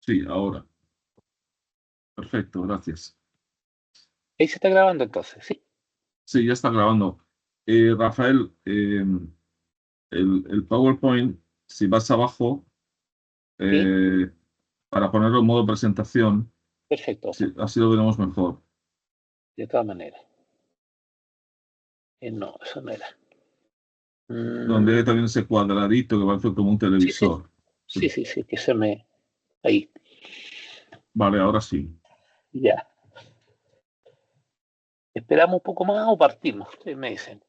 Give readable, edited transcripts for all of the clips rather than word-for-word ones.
Sí, ahora. Perfecto, gracias. Ahí se está grabando entonces, ¿sí? Sí, ya está grabando. Rafael, el PowerPoint, si vas abajo, Sí, eh, para ponerlo en modo presentación, perfecto, sí, así lo veremos mejor. de todas maneras. No, eso no era. Donde hay Mm, también ese cuadradito que parece como un sí, sí, televisor. Sí. sí, sí, sí, que se me... Ahí, Vale, ahora sí. ya. ¿Esperamos un poco más o partimos? Ustedes me dicen.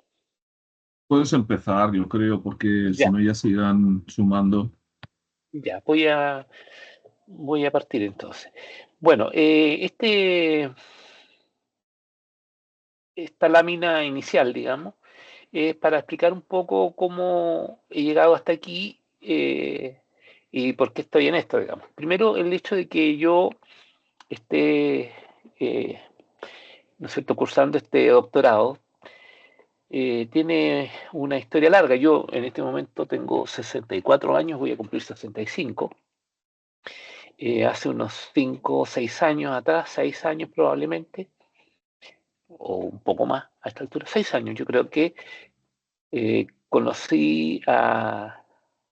Puedes empezar, yo creo, porque si Ya, no ya se irán sumando. ya, voy a partir entonces. Bueno, esta lámina inicial, digamos, es para explicar un poco cómo he llegado hasta aquí y por qué estoy en esto, digamos. Primero, el hecho de que yo esté, eh, ¿no es cierto?, cursando este doctorado, tiene una historia larga. Yo en este momento tengo 64 años, voy a cumplir 65. Hace unos 5 o 6 años atrás, 6 años probablemente, o un poco más a esta altura, 6 años, yo creo que conocí a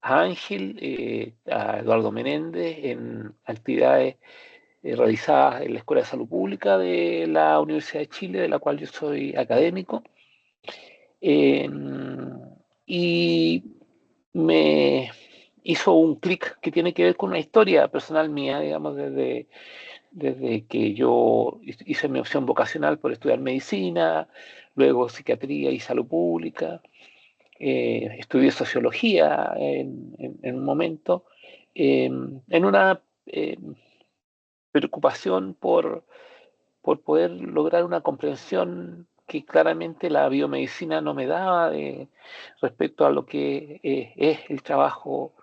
Ángel, a Eduardo Menéndez en actividades realizadas en la Escuela de Salud Pública de la Universidad de Chile, de la cual yo soy académico. Eh, y me hizo un clic que tiene que ver con una historia personal mía, digamos, desde que yo hice mi opción vocacional por estudiar medicina, luego psiquiatría y salud pública. Estudié sociología en un momento, en una preocupación por poder lograr una comprensión que claramente la biomedicina no me daba respecto a lo que es el trabajo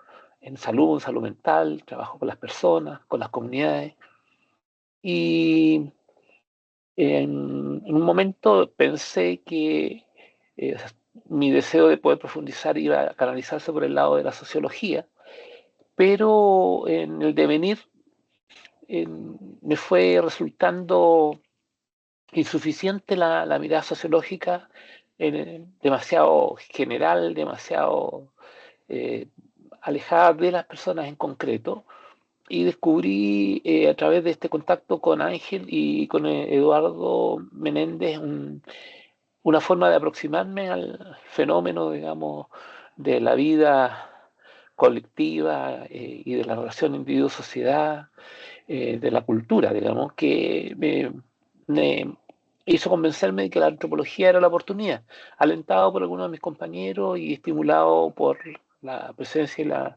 en salud mental, trabajo con las personas, con las comunidades. Y en un momento pensé que eh, mi deseo de poder profundizar iba a canalizarse por el lado de la sociología, pero en el devenir me fue resultando insuficiente la mirada sociológica, demasiado general, demasiado eh, alejada de las personas en concreto. Y descubrí a través de este contacto con Ángel y con Eduardo Menéndez una forma de aproximarme al fenómeno, digamos, de la vida colectiva y de la relación individuo-sociedad, de la cultura, digamos, que me hizo convencerme de que la antropología era la oportunidad, alentado por algunos de mis compañeros y estimulado por la presencia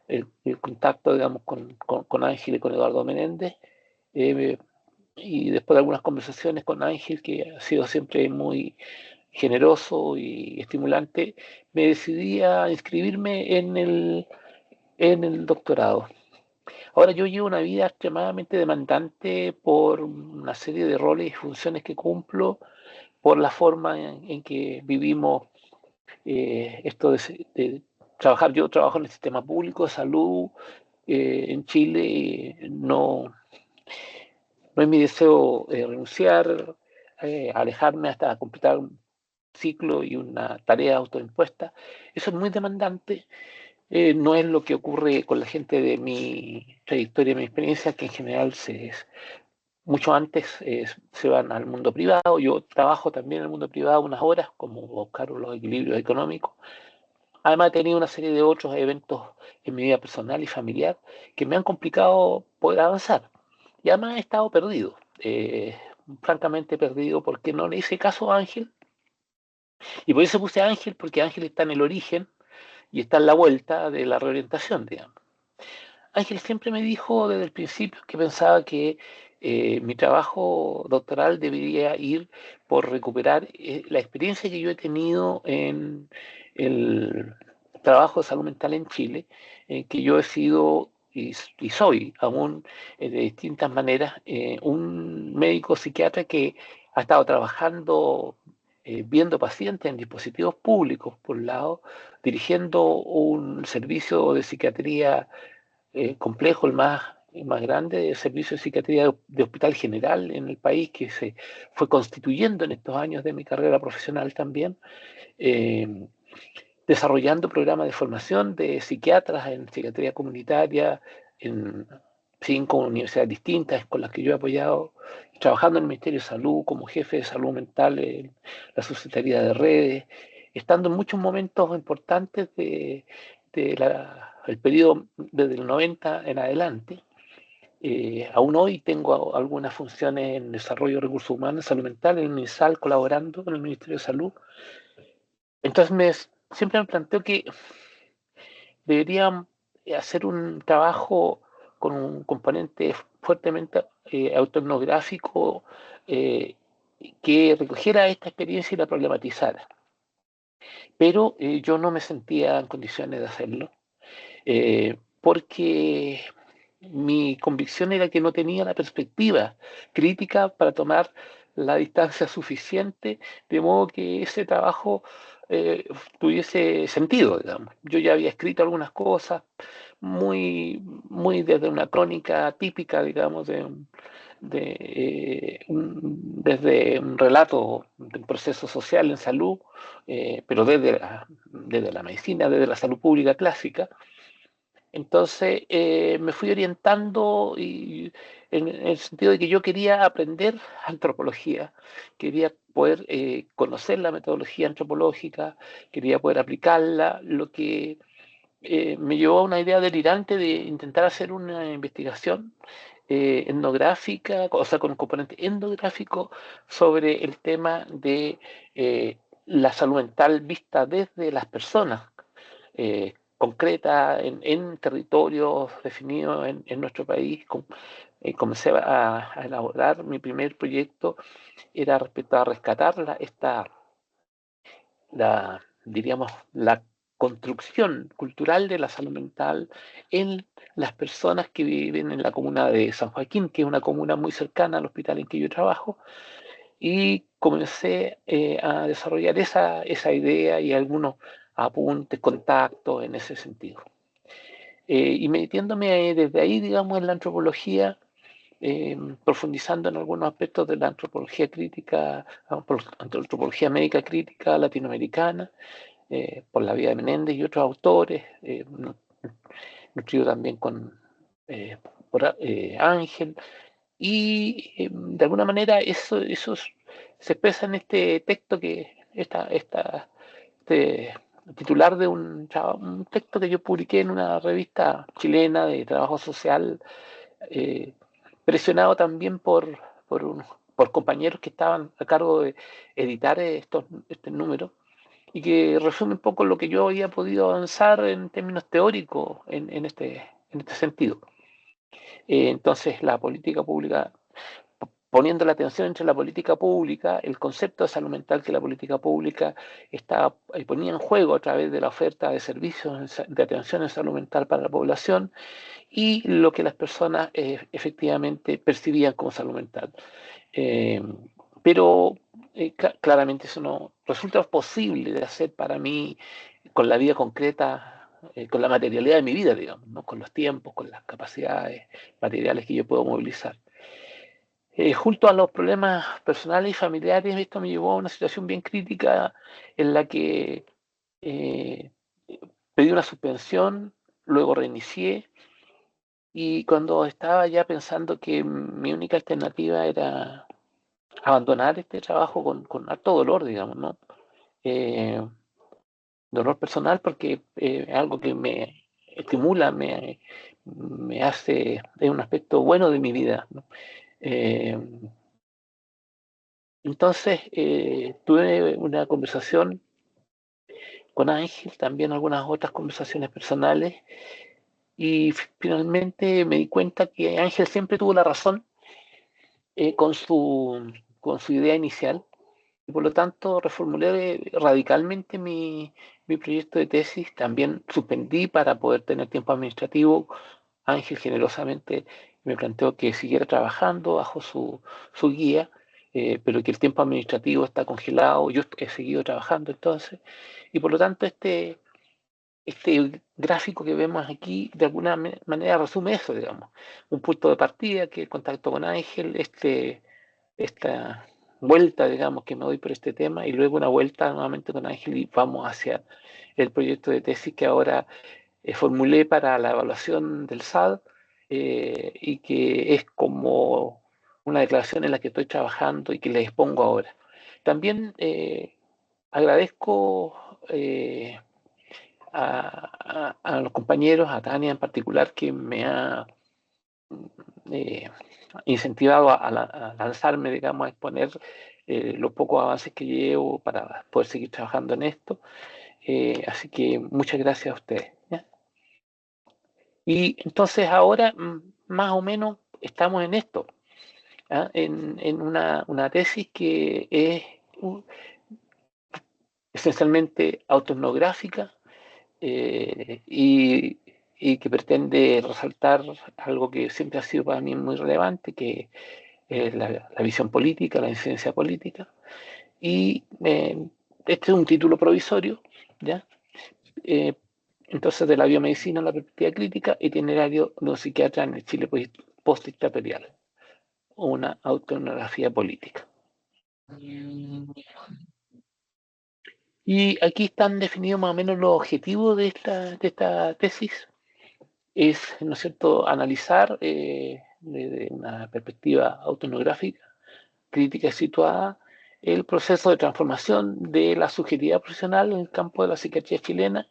y el contacto, digamos, con Ángel y con Eduardo Menéndez. eh, y después de algunas conversaciones con Ángel, que ha sido siempre muy generoso y estimulante, me decidí a inscribirme en el doctorado. Ahora yo llevo una vida extremadamente demandante por una serie de roles y funciones que cumplo, por la forma en que vivimos esto de trabajar. Yo trabajo en el sistema público de salud en Chile. No es mi deseo renunciar, alejarme hasta completar un ciclo y una tarea autoimpuesta. Eso es muy demandante. No es lo que ocurre con la gente de mi trayectoria, mi experiencia, que en general mucho antes se van al mundo privado. Yo trabajo también en el mundo privado unas horas, como buscar los equilibrios económicos. Además, he tenido una serie de otros eventos en mi vida personal y familiar que me han complicado poder avanzar. Y además he estado perdido, francamente perdido, porque no le hice caso a Ángel. Y por eso puse a Ángel, porque Ángel está en el origen y está en la vuelta de la reorientación, digamos. Ángel siempre me dijo desde el principio que pensaba que mi trabajo doctoral debería ir por recuperar la experiencia que yo he tenido en el trabajo de salud mental en Chile, que yo he sido y soy aún de distintas maneras un médico psiquiatra que ha estado trabajando viendo pacientes en dispositivos públicos, por un lado, dirigiendo un servicio de psiquiatría complejo, el más más grande de servicio de psiquiatría de hospital general en el país, que se fue constituyendo en estos años de mi carrera profesional también, eh, desarrollando programas de formación de psiquiatras en psiquiatría comunitaria en 5 universidades distintas con las que yo he apoyado, trabajando en el Ministerio de Salud como jefe de salud mental en la Subsecretaría de Redes, estando en muchos momentos importantes del periodo desde el 90 en adelante. Aún hoy tengo algunas funciones en desarrollo de recursos humanos, salud mental, en el MinSal, colaborando con el Ministerio de Salud. Entonces siempre me planteo que deberían hacer un trabajo con un componente fuertemente autoetnográfico que recogiera esta experiencia y la problematizara. Pero yo no me sentía en condiciones de hacerlo, porque mi convicción era que no tenía la perspectiva crítica para tomar la distancia suficiente, de modo que ese trabajo tuviese sentido, digamos. Yo ya había escrito algunas cosas muy desde una crónica típica, digamos, desde un relato de un proceso social en salud, pero desde la medicina, desde la salud pública clásica. Entonces me fui orientando en el sentido de que yo quería aprender antropología, quería poder conocer la metodología antropológica, quería poder aplicarla, lo que me llevó a una idea delirante de intentar hacer una investigación etnográfica, o sea, con un componente etnográfico sobre el tema de la salud mental vista desde las personas concreta en territorios definidos en nuestro país. Comencé a elaborar mi primer proyecto, era respecto a rescatar diríamos, la construcción cultural de la salud mental en las personas que viven en la comuna de San Joaquín, que es una comuna muy cercana al hospital en que yo trabajo, y comencé a desarrollar esa idea y algunos apuntes, contactos en ese sentido. Y metiéndome desde ahí, digamos, en la antropología, profundizando en algunos aspectos de la antropología crítica, antropología médica crítica latinoamericana, por la vía de Menéndez y otros autores, nutrido también por Ángel, y de alguna manera eso se expresa en este texto este titular de un texto que yo publiqué en una revista chilena de trabajo social, eh, presionado también por compañeros que estaban a cargo de editar este número y que resume un poco lo que yo había podido avanzar en términos teóricos en este sentido. Entonces, la política pública, poniendo la atención entre la política pública, el concepto de salud mental que la política pública ponía en juego a través de la oferta de servicios de atención en salud mental para la población y lo que las personas efectivamente percibían como salud mental. Eh, pero claramente eso no resulta posible de hacer para mí con la vida concreta, con la materialidad de mi vida, digamos, ¿no? Con los tiempos, con las capacidades materiales que yo puedo movilizar. Junto a los problemas personales y familiares, esto me llevó a una situación bien crítica en la que eh, pedí una suspensión, luego reinicié y cuando estaba ya pensando que mi única alternativa era abandonar este trabajo con harto dolor, digamos, ¿no? Eh, Dolor personal porque es algo que me estimula, me hace, es un aspecto bueno de mi vida, ¿no? Eh, entonces tuve una conversación con Ángel, también algunas otras conversaciones personales y finalmente me di cuenta que Ángel siempre tuvo la razón con su idea inicial y por lo tanto reformulé radicalmente mi proyecto de tesis, también suspendí para poder tener tiempo administrativo. Ángel generosamente me planteó que siguiera trabajando bajo su guía, pero que el tiempo administrativo está congelado, yo he seguido trabajando entonces, y por lo tanto este gráfico que vemos aquí de alguna manera resume eso, digamos. Un punto de partida que el contacto con Ángel, esta vuelta, digamos, que me doy por este tema y luego una vuelta nuevamente con Ángel y vamos hacia el proyecto de tesis que ahora formulé para la evaluación del SAD y que es como una declaración en la que estoy trabajando y que les expongo ahora. También agradezco a los compañeros, a Tania en particular, que me ha eh, incentivado a lanzarme, digamos, a exponer los pocos avances que llevo para poder seguir trabajando en esto. Así que muchas gracias a ustedes. ¿Ya? Y entonces ahora más o menos estamos en esto, ¿ah? En una tesis que es esencialmente autoetnográfica y que pretende resaltar algo que siempre ha sido para mí muy relevante, que es la visión política, la incidencia política. Y este es un título provisorio, ¿ya? Eh, entonces, de la biomedicina a la perspectiva crítica, itinerario de un psiquiatra en el Chile postdictatorial, una autoetnografía política. Y aquí están definidos más o menos los objetivos de esta tesis. Es, ¿no es cierto?, analizar desde una perspectiva autoetnográfica, crítica y situada, el proceso de transformación de la subjetividad profesional en el campo de la psiquiatría chilena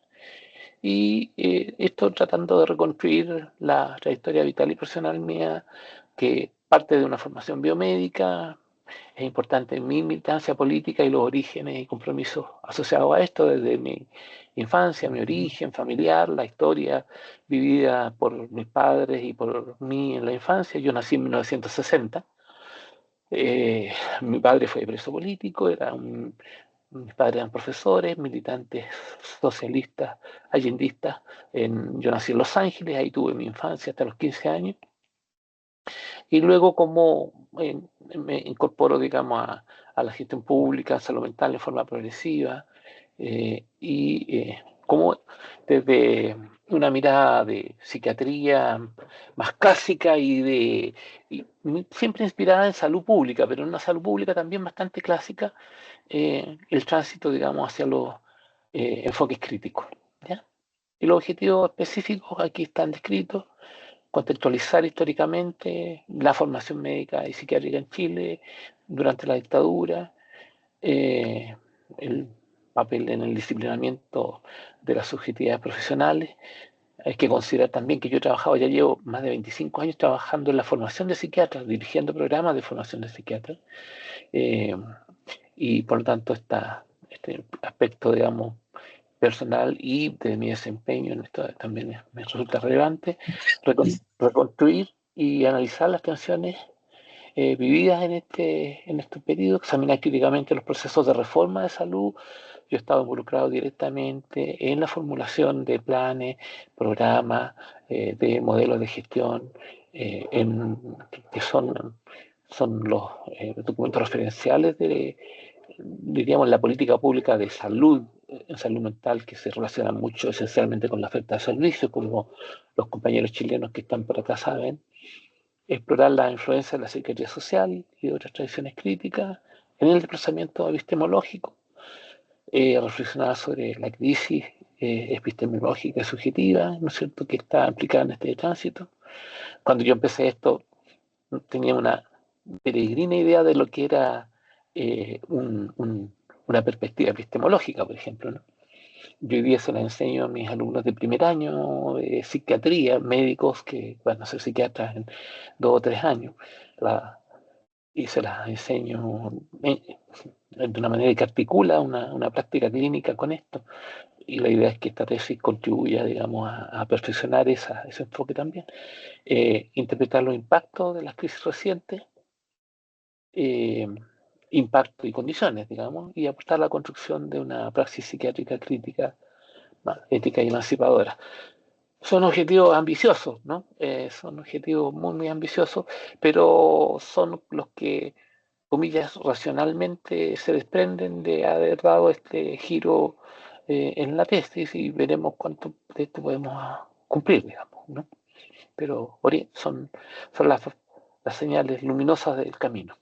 y esto tratando de reconstruir la trayectoria vital y profesional mía que parte de una formación biomédica, es importante mi militancia política y los orígenes y compromisos asociados a esto desde mi infancia, mi origen familiar, la historia vivida por mis padres y por mí en la infancia. Yo nací en 1960. Mi padre fue preso político, mis padres eran profesores, militantes socialistas, allendistas. Yo nací en Los Ángeles, ahí tuve mi infancia hasta los 15 años. Y luego como me incorporo, digamos, a la gestión pública, salud mental en forma progresiva, como desde una mirada de psiquiatría más clásica y siempre inspirada en salud pública, pero en una salud pública también bastante clásica, el tránsito, digamos, hacia los enfoques críticos. ¿Ya? Y los objetivos específicos aquí están descritos: contextualizar históricamente la formación médica y psiquiátrica en Chile durante la dictadura, eh, el papel en el disciplinamiento de las subjetividades profesionales. Hay que considerar también que yo he trabajado, ya llevo más de 25 años trabajando en la formación de psiquiatras, dirigiendo programas de formación de psiquiatras, eh, y por lo tanto este aspecto, digamos, personal y de mi desempeño en esto también me resulta relevante, reconstruir y analizar las tensiones vividas en este periodo, examinar críticamente los procesos de reforma de salud. Yo he estado involucrado directamente en la formulación de planes, programas, de modelos de gestión, que son los documentos referenciales diríamos, la política pública de salud, en salud mental, que se relaciona mucho esencialmente con la oferta de servicios, como los compañeros chilenos que están por acá saben. Explorar la influencia de la psiquiatría social y de otras tradiciones críticas en el desplazamiento epistemológico, reflexionar sobre la crisis epistemológica y subjetiva, ¿no es cierto?, que está implicada en este tránsito. Cuando yo empecé esto, tenía una peregrina idea de lo que era una perspectiva epistemológica, por ejemplo, ¿no? Yo hoy día se la enseño a mis alumnos de primer año de psiquiatría, médicos que van a ser psiquiatras en 2 o 3 años, y se las enseño de una manera que articula una práctica clínica con esto. Y la idea es que esta tesis contribuya, digamos, a perfeccionar ese enfoque también. Interpretar los impactos de las crisis recientes, eh, impacto y condiciones, digamos, y aportar a la construcción de una praxis psiquiátrica crítica, ética y emancipadora. Son objetivos ambiciosos, ¿no? Son objetivos muy, muy ambiciosos, pero son los que, comillas, racionalmente se desprenden de haber dado este giro en la tesis y veremos cuánto de esto podemos cumplir, digamos, ¿no? Pero son las señales luminosas del camino.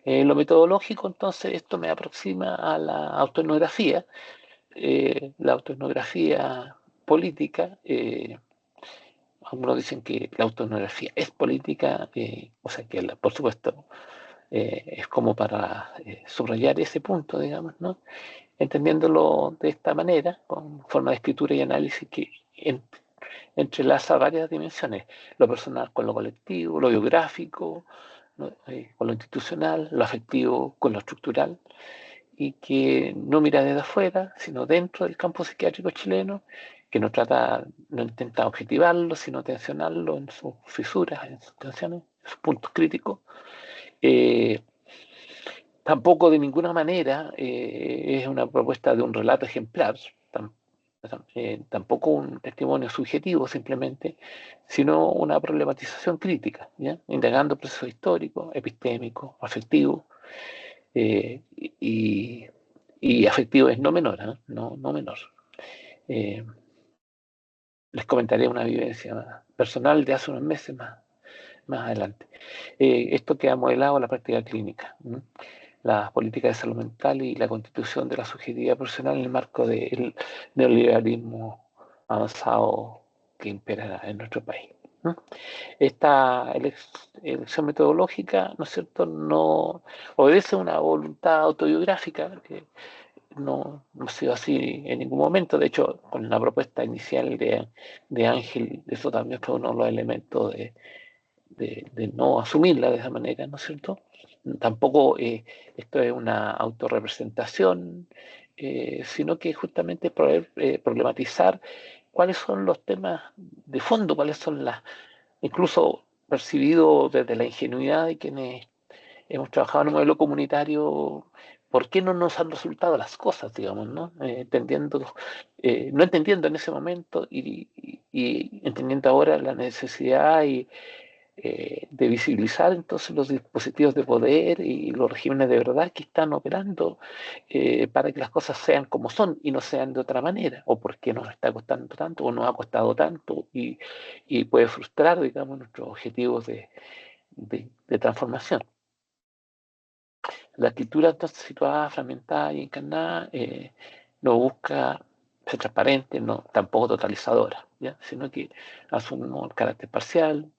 En lo metodológico, entonces, esto me aproxima a la autoetnografía. La autoetnografía política, algunos dicen que la autoetnografía es política, o sea que, por supuesto, es como para subrayar ese punto, digamos, ¿no? Entendiéndolo de esta manera, con forma de escritura y análisis que entrelaza varias dimensiones, lo personal con lo colectivo, lo biográfico, ¿no? Con lo institucional, lo afectivo con lo estructural, y que no mira desde afuera, sino dentro del campo psiquiátrico chileno, que no intenta objetivarlo, sino tensionarlo en sus fisuras, en sus tensiones, en sus puntos críticos. Eh, Tampoco de ninguna manera es una propuesta de un relato ejemplar, tampoco un testimonio subjetivo simplemente, sino una problematización crítica, ¿ya? Indagando procesos históricos, epistémicos, afectivos, y, y afectivo es no menor, ¿eh? No menor. Eh, Les comentaré una vivencia personal de hace unos meses más adelante. Esto que ha modelado la práctica clínica, ¿no? Las políticas de salud mental y la constitución de la subjetividad profesional en el marco del neoliberalismo avanzado que impera en nuestro país, ¿no? Esta elección metodológica, ¿no es cierto?, no obedece a una voluntad autobiográfica que no ha sido así en ningún momento. De hecho, con la propuesta inicial de Ángel, eso también fue uno de los elementos de no asumirla de esa manera, ¿no es cierto? Tampoco esto es una autorrepresentación, sino que justamente poder problematizar cuáles son los temas de fondo, cuáles son incluso percibido desde la ingenuidad de quienes hemos trabajado en un modelo comunitario, ¿por qué no nos han resultado las cosas, digamos, ¿no? No entendiendo en ese momento y entendiendo ahora la necesidad de visibilizar entonces los dispositivos de poder y los regímenes de verdad que están operando para que las cosas sean como son y no sean de otra manera, o por qué nos está costando tanto o nos ha costado tanto y puede frustrar, digamos, nuestros objetivos de transformación. La escritura entonces situada, fragmentada y encarnada no busca ser transparente, no, tampoco totalizadora, ¿ya? Sino que asume el carácter parcial,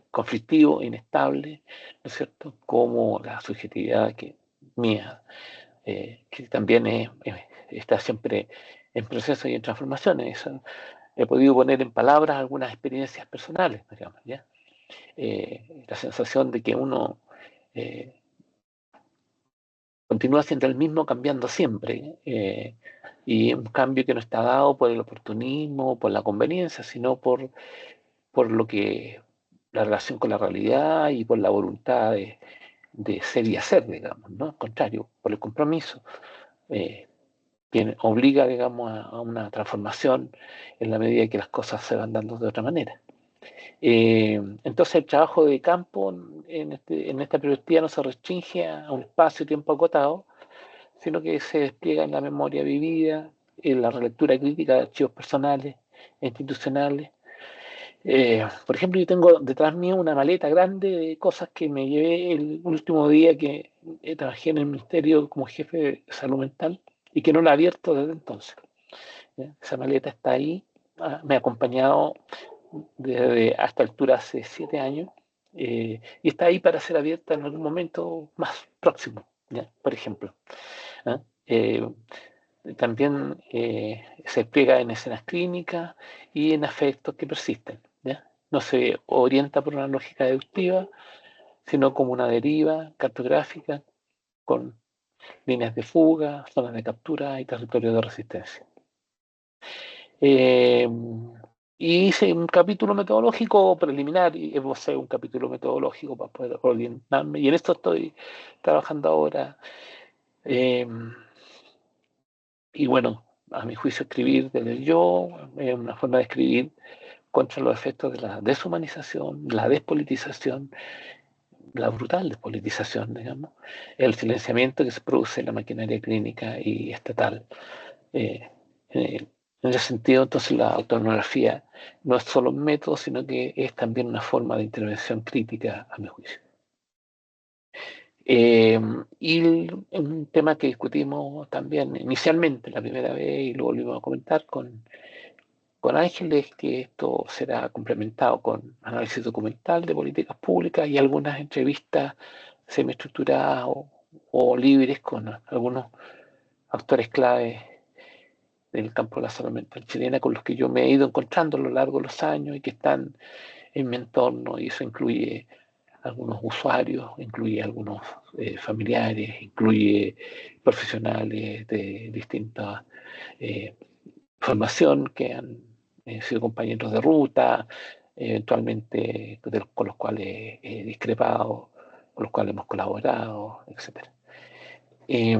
conflictivo, inestable, ¿no es cierto? Como la subjetividad mía, que también está siempre en proceso y en transformaciones. He podido poner en palabras algunas experiencias personales, digamos, ¿ya? La sensación de que uno continúa siendo el mismo, cambiando siempre, y un cambio que no está dado por el oportunismo, por la conveniencia, sino por lo que la relación con la realidad y por la voluntad de ser y hacer, digamos, ¿no? Al contrario, por el compromiso, eh, que obliga, digamos, a una transformación en la medida que las cosas se van dando de otra manera. Entonces el trabajo de campo en esta perspectiva no se restringe a un espacio-tiempo acotado, sino que se despliega en la memoria vivida, en la relectura crítica de archivos personales e institucionales. Por ejemplo, yo tengo detrás mío una maleta grande de cosas que me llevé el último día que trabajé en el Ministerio como jefe de salud mental y que no la he abierto desde entonces, ¿ya? Esa maleta está ahí, me ha acompañado desde hasta altura hace 7 años, y está ahí para ser abierta en algún momento más próximo, ¿ya? Por ejemplo, ¿ah? También se despliega en escenas clínicas y en afectos que persisten, ¿ya? No se orienta por una lógica deductiva, sino como una deriva cartográfica con líneas de fuga, zonas de captura y territorios de resistencia. Eh, y hice un capítulo metodológico preliminar y esbocé un capítulo metodológico para poder orientarme. Y en esto estoy trabajando ahora. Eh, y bueno, a mi juicio, escribir desde el yo es una forma de escribir contra los efectos de la deshumanización, la despolitización, la brutal despolitización, digamos, el silenciamiento que se produce en la maquinaria clínica y estatal En ese sentido, entonces, la autoetnografía no es solo un método, sino que es también una forma de intervención crítica, a mi juicio. Y un tema que discutimos también inicialmente, la primera vez, y lo volvimos a comentar con Ángeles, que esto será complementado con análisis documental de políticas públicas y algunas entrevistas semiestructuradas o libres con algunos actores claves del campo de la salud mental chilena con los que yo me he ido encontrando a lo largo de los años y que están en mi entorno, y eso incluye algunos usuarios, incluye algunos familiares, incluye profesionales de distinta formación que han sido compañeros de ruta, eventualmente con los cuales he discrepado, con los cuales hemos colaborado, etc. Eh,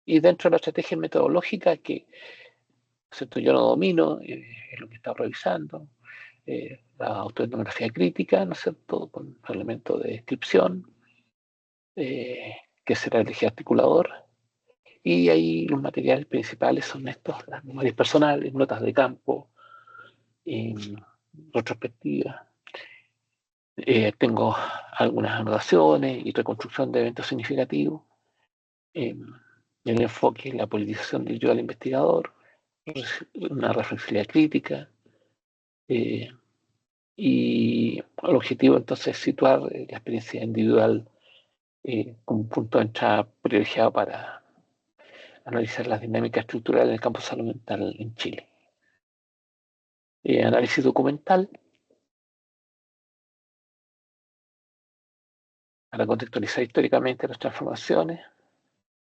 y dentro de la estrategia metodológica que, ¿cierto?, yo no domino, es lo que he estado revisando, la autoetnografía crítica, ¿no es cierto?, con elementos de descripción, que será el eje articulador, y ahí los materiales principales son estos: las memorias personales, notas de campo, eh, retrospectivas. Tengo algunas anotaciones y reconstrucción de eventos significativos. El enfoque es la politización del yo al investigador, una reflexividad crítica, eh, y el objetivo entonces es situar la experiencia individual como un punto de entrada privilegiado para analizar las dinámicas estructurales del campo salud mental en Chile. Análisis documental para contextualizar históricamente las transformaciones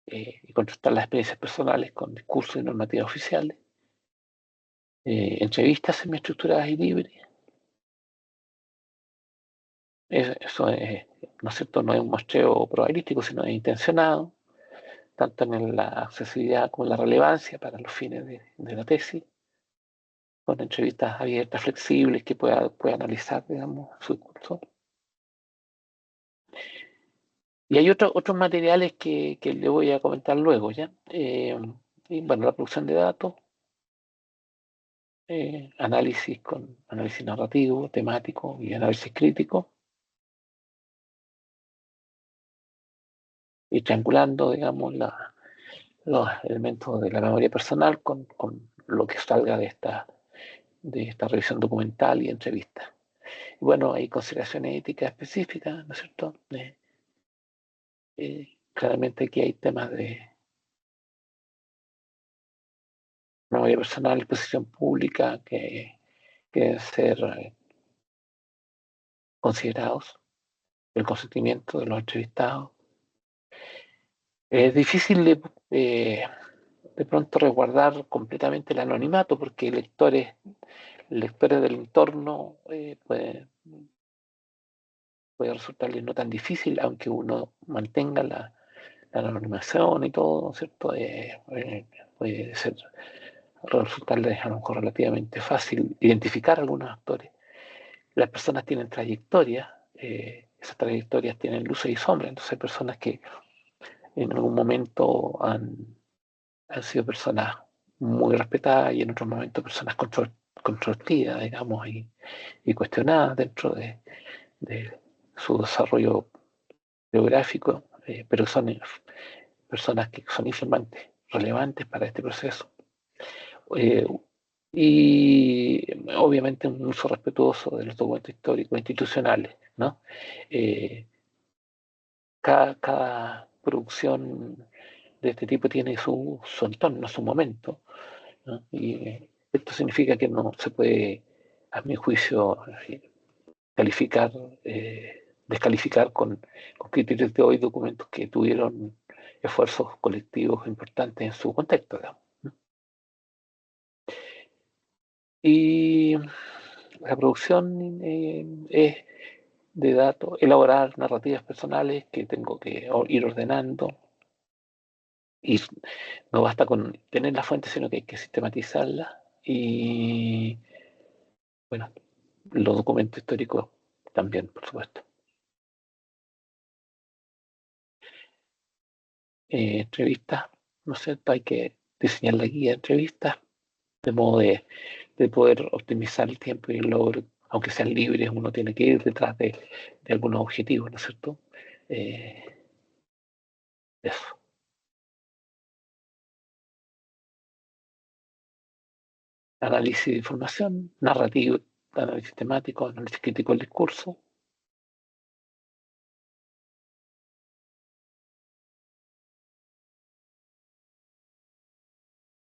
y contrastar las experiencias personales con discursos y normativas oficiales. Entrevistas semiestructuradas y libres. Eso es, ¿no es cierto?, no es un muestreo probabilístico, sino es intencionado, tanto en la accesibilidad como en la relevancia para los fines de la tesis, con entrevistas abiertas, flexibles, que pueda analizar, digamos, su discurso. Y hay otros materiales que le voy a comentar luego, ¿ya? Y bueno, la producción de datos, análisis narrativo, temático y análisis crítico, y triangulando, digamos, los elementos de la memoria personal con lo que salga de esta revisión documental y entrevista. Y bueno, hay consideraciones éticas específicas, ¿no es cierto? Claramente aquí hay temas de memoria personal, exposición pública que deben ser considerados, el consentimiento de los entrevistados. Es difícil de pronto resguardar completamente el anonimato porque lectores del entorno puede resultarles no tan difícil, aunque uno mantenga la anonimación y todo, ¿no es cierto? Puede resultarles a lo mejor relativamente fácil identificar a algunos actores. Las personas tienen trayectorias, esas trayectorias tienen luces y sombras, entonces hay personas que en algún momento han sido personas muy respetadas y en otros momentos personas controvertidas, digamos, y cuestionadas dentro de su desarrollo biográfico, pero son personas que son informantes, relevantes para este proceso. Eh, y obviamente un uso respetuoso de los documentos históricos institucionales, ¿no? Cada producción de este tipo tiene su entorno, su momento, ¿no? Y esto significa que no se puede, a mi juicio, calificar, descalificar con criterios de hoy documentos que tuvieron esfuerzos colectivos importantes en su contexto, digamos, ¿no? Y la producción es de datos, elaborar narrativas personales que tengo que ir ordenando, y no basta con tener la fuente, sino que hay que sistematizarla. Y bueno, los documentos históricos también, por supuesto. entrevistas, ¿no es cierto? Hay que diseñar la guía de entrevistas de modo de poder optimizar el tiempo y el logro, aunque sean libres, uno tiene que ir detrás de algunos objetivos, ¿no es cierto? Eh, eso. Análisis de información, narrativo, análisis temático, análisis crítico del discurso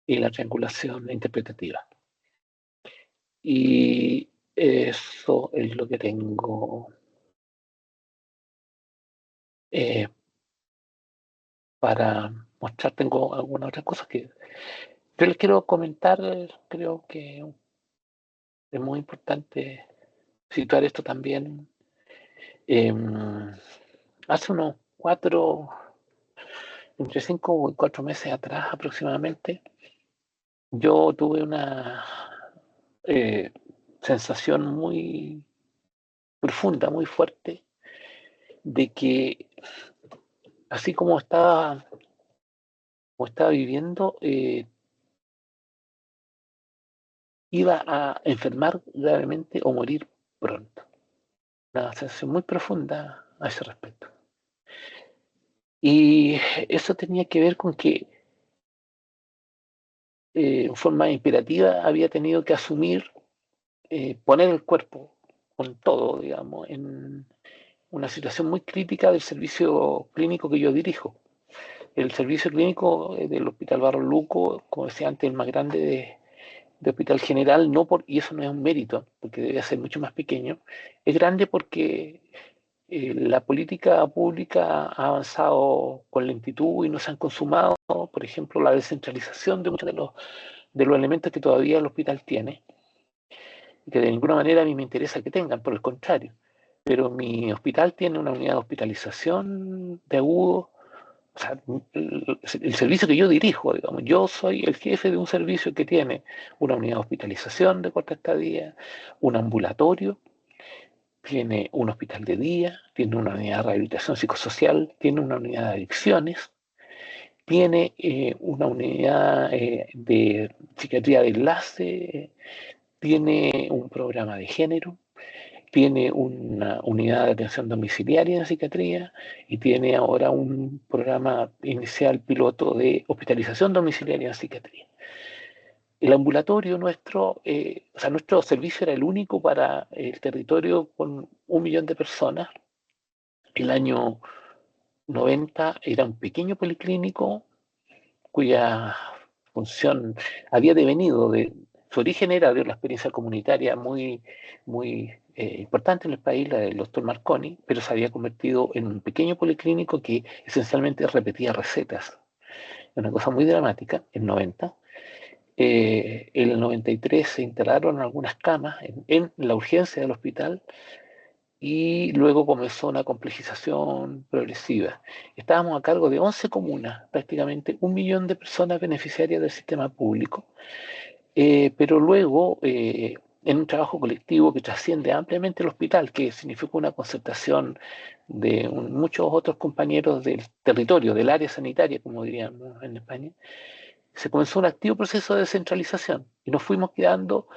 y la triangulación interpretativa. Y eso es lo que tengo eh, para mostrar. Tengo algunas otras cosas que yo les quiero comentar. Creo que es muy importante situar esto también. Eh, Hace unos entre 5 y 4 meses atrás aproximadamente, yo tuve una eh, sensación muy profunda, muy fuerte, de que así como estaba viviendo, iba a enfermar gravemente o morir pronto. Una sensación muy profunda a ese respecto. Y eso tenía que ver con que en forma imperativa había tenido que asumir, poner el cuerpo con todo, digamos, en una situación muy crítica del servicio clínico que yo dirijo. El servicio clínico del Hospital Barros Luco, como decía antes, el más grande de Hospital General, no por, y eso no es un mérito, porque debe ser mucho más pequeño, es grande porque la política pública ha avanzado con lentitud y no se han consumado, por ejemplo, la descentralización de muchos de los elementos que todavía el hospital tiene, y que de ninguna manera a mí me interesa que tengan, por el contrario. Pero mi hospital tiene una unidad de hospitalización de agudo, o sea, el servicio que yo dirijo, digamos, yo soy el jefe de un servicio que tiene una unidad de hospitalización de corta estadía, un ambulatorio, tiene un hospital de día, tiene una unidad de rehabilitación psicosocial, tiene una unidad de adicciones, tiene una unidad de psiquiatría de enlace, tiene un programa de género, tiene una unidad de atención domiciliaria en psiquiatría y tiene ahora un programa inicial piloto de hospitalización domiciliaria en psiquiatría. El ambulatorio nuestro, o sea, nuestro servicio era el único para el territorio con 1 millón de personas. El año 90 era un pequeño policlínico cuya función había devenido de su origen era de una experiencia comunitaria muy importante en el país, la del doctor Marconi, pero se había convertido en un pequeño policlínico que esencialmente repetía recetas. Una cosa muy dramática, en 90. En el 93 se instalaron algunas camas en la urgencia del hospital y luego comenzó una complejización progresiva. Estábamos a cargo de 11 comunas, prácticamente 1 millón de personas beneficiarias del sistema público, pero luego, en un trabajo colectivo que trasciende ampliamente el hospital, que significó una concertación de muchos otros compañeros del territorio, del área sanitaria, como diríamos en España, se comenzó un activo proceso de descentralización y nos fuimos quedando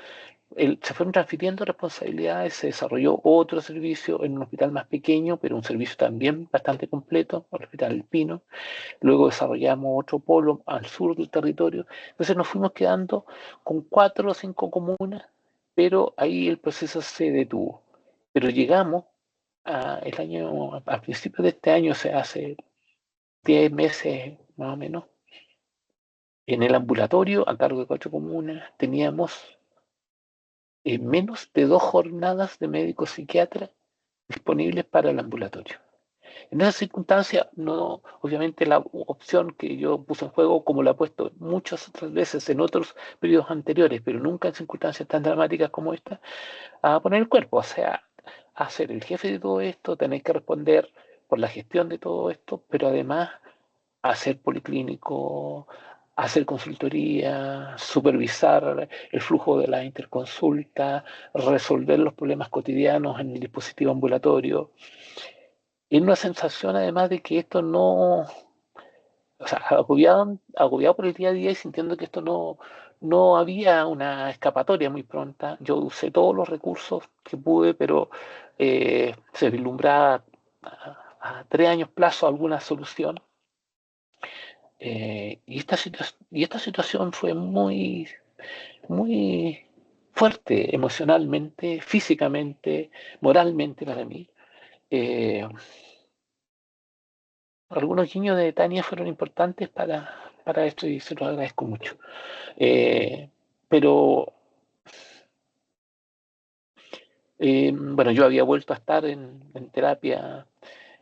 se fueron transfiriendo responsabilidades, se desarrolló otro servicio en un hospital más pequeño, pero un servicio también bastante completo, el Hospital Alpino. Luego desarrollamos otro polo al sur del territorio. Entonces nos fuimos quedando con 4 o 5 comunas, pero ahí el proceso se detuvo. Pero llegamos a principios de este año, o sea, hace 10 meses más o menos, en el ambulatorio, a cargo de 4 comunas, teníamos menos de 2 jornadas de médico psiquiatra disponibles para el ambulatorio. En esa circunstancia, no, obviamente la opción que yo puse en juego, como la he puesto muchas otras veces en otros periodos anteriores, pero nunca en circunstancias tan dramáticas como esta, a poner el cuerpo, o sea, a ser el jefe de todo esto, tener que responder por la gestión de todo esto, pero además hacer policlínico, hacer consultoría, supervisar el flujo de la interconsulta, resolver los problemas cotidianos en el dispositivo ambulatorio. Y una sensación además de que esto o sea, agobiado por el día a día y sintiendo que esto no había una escapatoria muy pronta. Yo usé todos los recursos que pude, pero se vislumbraba a 3 años plazo alguna solución. Y esta situación fue muy fuerte emocionalmente, físicamente, moralmente para mí. Eh, Algunos guiños de Tania fueron importantes para esto y se los agradezco mucho. Eh, pero bueno, yo había vuelto a estar en terapia,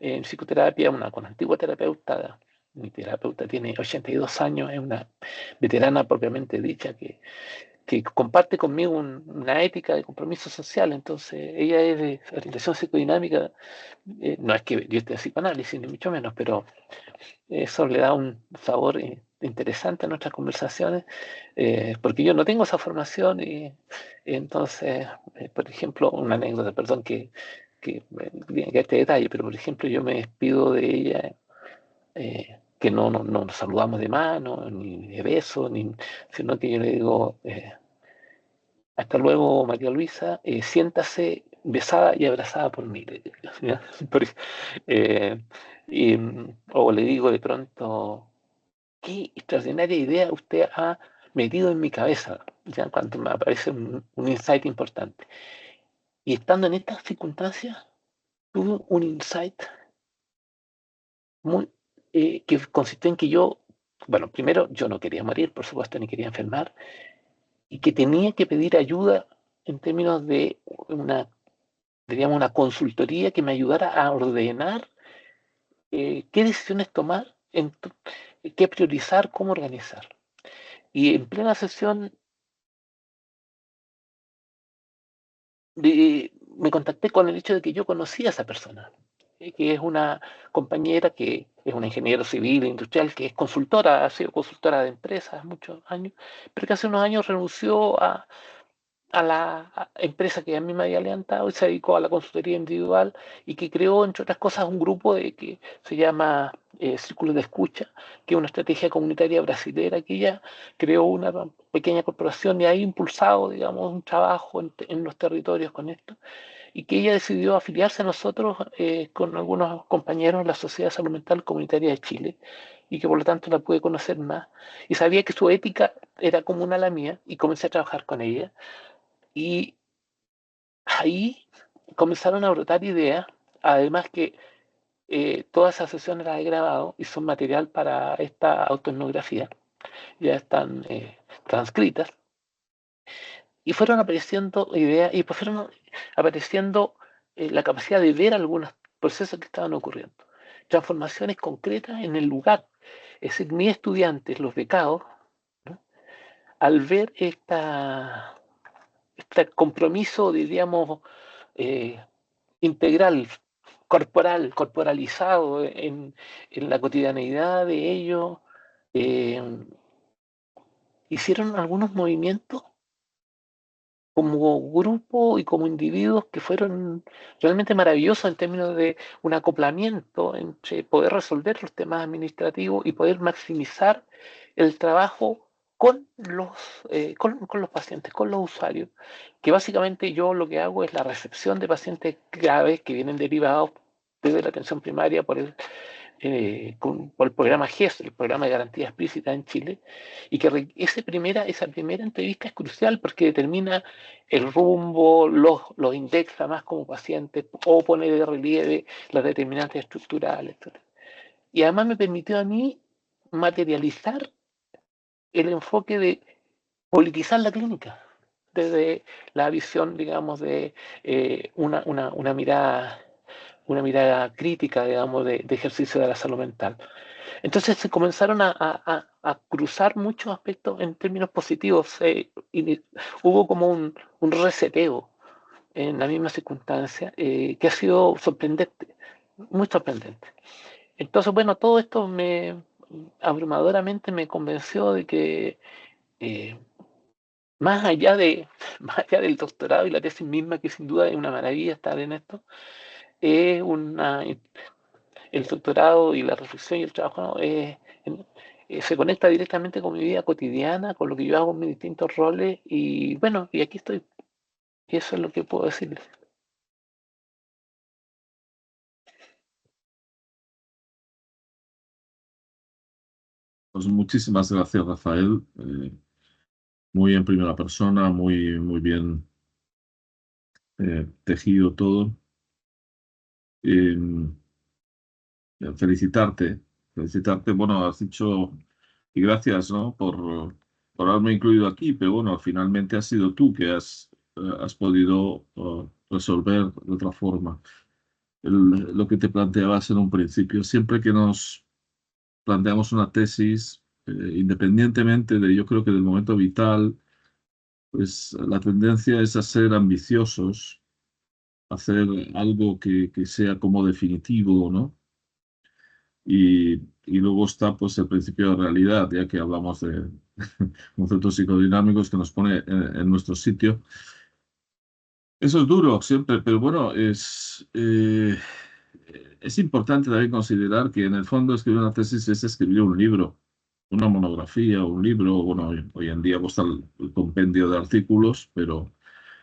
en psicoterapia, con antigua terapeuta. Mi terapeuta tiene 82 años, es una veterana propiamente dicha que comparte conmigo una ética de compromiso social. Entonces, ella es de orientación psicodinámica. No es que yo esté en psicoanálisis, ni mucho menos, pero eso le da un sabor interesante a nuestras conversaciones, porque yo no tengo esa formación y entonces, por ejemplo, una anécdota, perdón que este detalle, pero por ejemplo yo me despido de ella, que no nos saludamos de mano, ni de beso, sino que yo le digo, hasta luego María Luisa, siéntase besada y abrazada por mí. ¿Ya? Por- eh, o le digo de pronto, qué extraordinaria idea usted ha metido en mi cabeza, ya cuando me aparece un insight importante. Y estando en estas circunstancias, tuve un insight muy, que consistió en que yo, bueno, primero yo no quería morir, por supuesto, ni quería enfermar, y que tenía que pedir ayuda en términos de diríamos, una consultoría que me ayudara a ordenar qué decisiones tomar, qué priorizar, cómo organizar. Y en plena sesión me contacté con el hecho de que yo conocía a esa persona, que es una compañera que es una ingeniero civil, industrial, que es consultora, ha sido consultora de empresas muchos años, pero que hace unos años renunció a la empresa que a mí me había levantado y se dedicó a la consultoría individual y que creó, entre otras cosas, un grupo que se llama Círculo de Escucha, que es una estrategia comunitaria brasilera que ella creó una pequeña corporación y ha impulsado, digamos, un trabajo en los territorios con esto y que ella decidió afiliarse a nosotros con algunos compañeros en la Sociedad de Salud Mental Comunitaria de Chile y que por lo tanto la pude conocer más y sabía que su ética era común a la mía y comencé a trabajar con ella y ahí comenzaron a brotar ideas, además que todas esas sesiones las he grabado y son material para esta autoetnografía, ya están transcritas, y fueron apareciendo ideas y pues fueron apareciendo la capacidad de ver algunos procesos que estaban ocurriendo, transformaciones concretas en el lugar. Es decir, mis estudiantes, los becados, ¿no? Al ver este compromiso, diríamos, eh, integral, corporalizado en la cotidianeidad de ellos, eh, hicieron algunos movimientos como grupo y como individuos que fueron realmente maravillosos en términos de un acoplamiento entre poder resolver los temas administrativos y poder maximizar el trabajo con los pacientes, con los usuarios, que básicamente yo lo que hago es la recepción de pacientes graves que vienen derivados desde la atención primaria por el programa GES, el programa de garantía explícita en Chile, y que esa primera entrevista es crucial porque determina el rumbo, los indexa más como pacientes o pone de relieve las determinantes estructurales. Etc. Y además me permitió a mí materializar el enfoque de politizar la clínica desde la visión, digamos, de una mirada crítica, digamos, de ejercicio de la salud mental. Entonces se comenzaron a cruzar muchos aspectos en términos positivos y hubo como un reseteo en la misma circunstancia que ha sido sorprendente, muy sorprendente. Entonces, bueno, todo esto abrumadoramente me convenció de que eh, más allá más allá del doctorado y la tesis misma, que sin duda es una maravilla estar en esto, es el doctorado y la reflexión y el trabajo, ¿no? se conecta directamente con mi vida cotidiana, con lo que yo hago en mis distintos roles y bueno, y aquí estoy. Y eso es lo que puedo decirles. Pues muchísimas gracias, Rafael. Muy en primera persona, muy bien tejido todo. Eh, felicitarte, felicitarte. Bueno, has dicho, y gracias, ¿no? Por haberme incluido aquí, pero bueno, finalmente has sido tú que has podido resolver de otra forma lo que te planteabas en un principio. Siempre que nos planteamos una tesis, independientemente de, yo creo que del momento vital, pues la tendencia es a ser ambiciosos, hacer algo que sea como definitivo, ¿no? Y luego está pues el principio de realidad, ya que hablamos de conceptos psicodinámicos que nos pone en nuestro sitio. Eso es duro siempre, pero bueno, es importante también considerar que en el fondo escribir una tesis es escribir un libro, una monografía, un libro. Bueno, hoy en día está el compendio de artículos, pero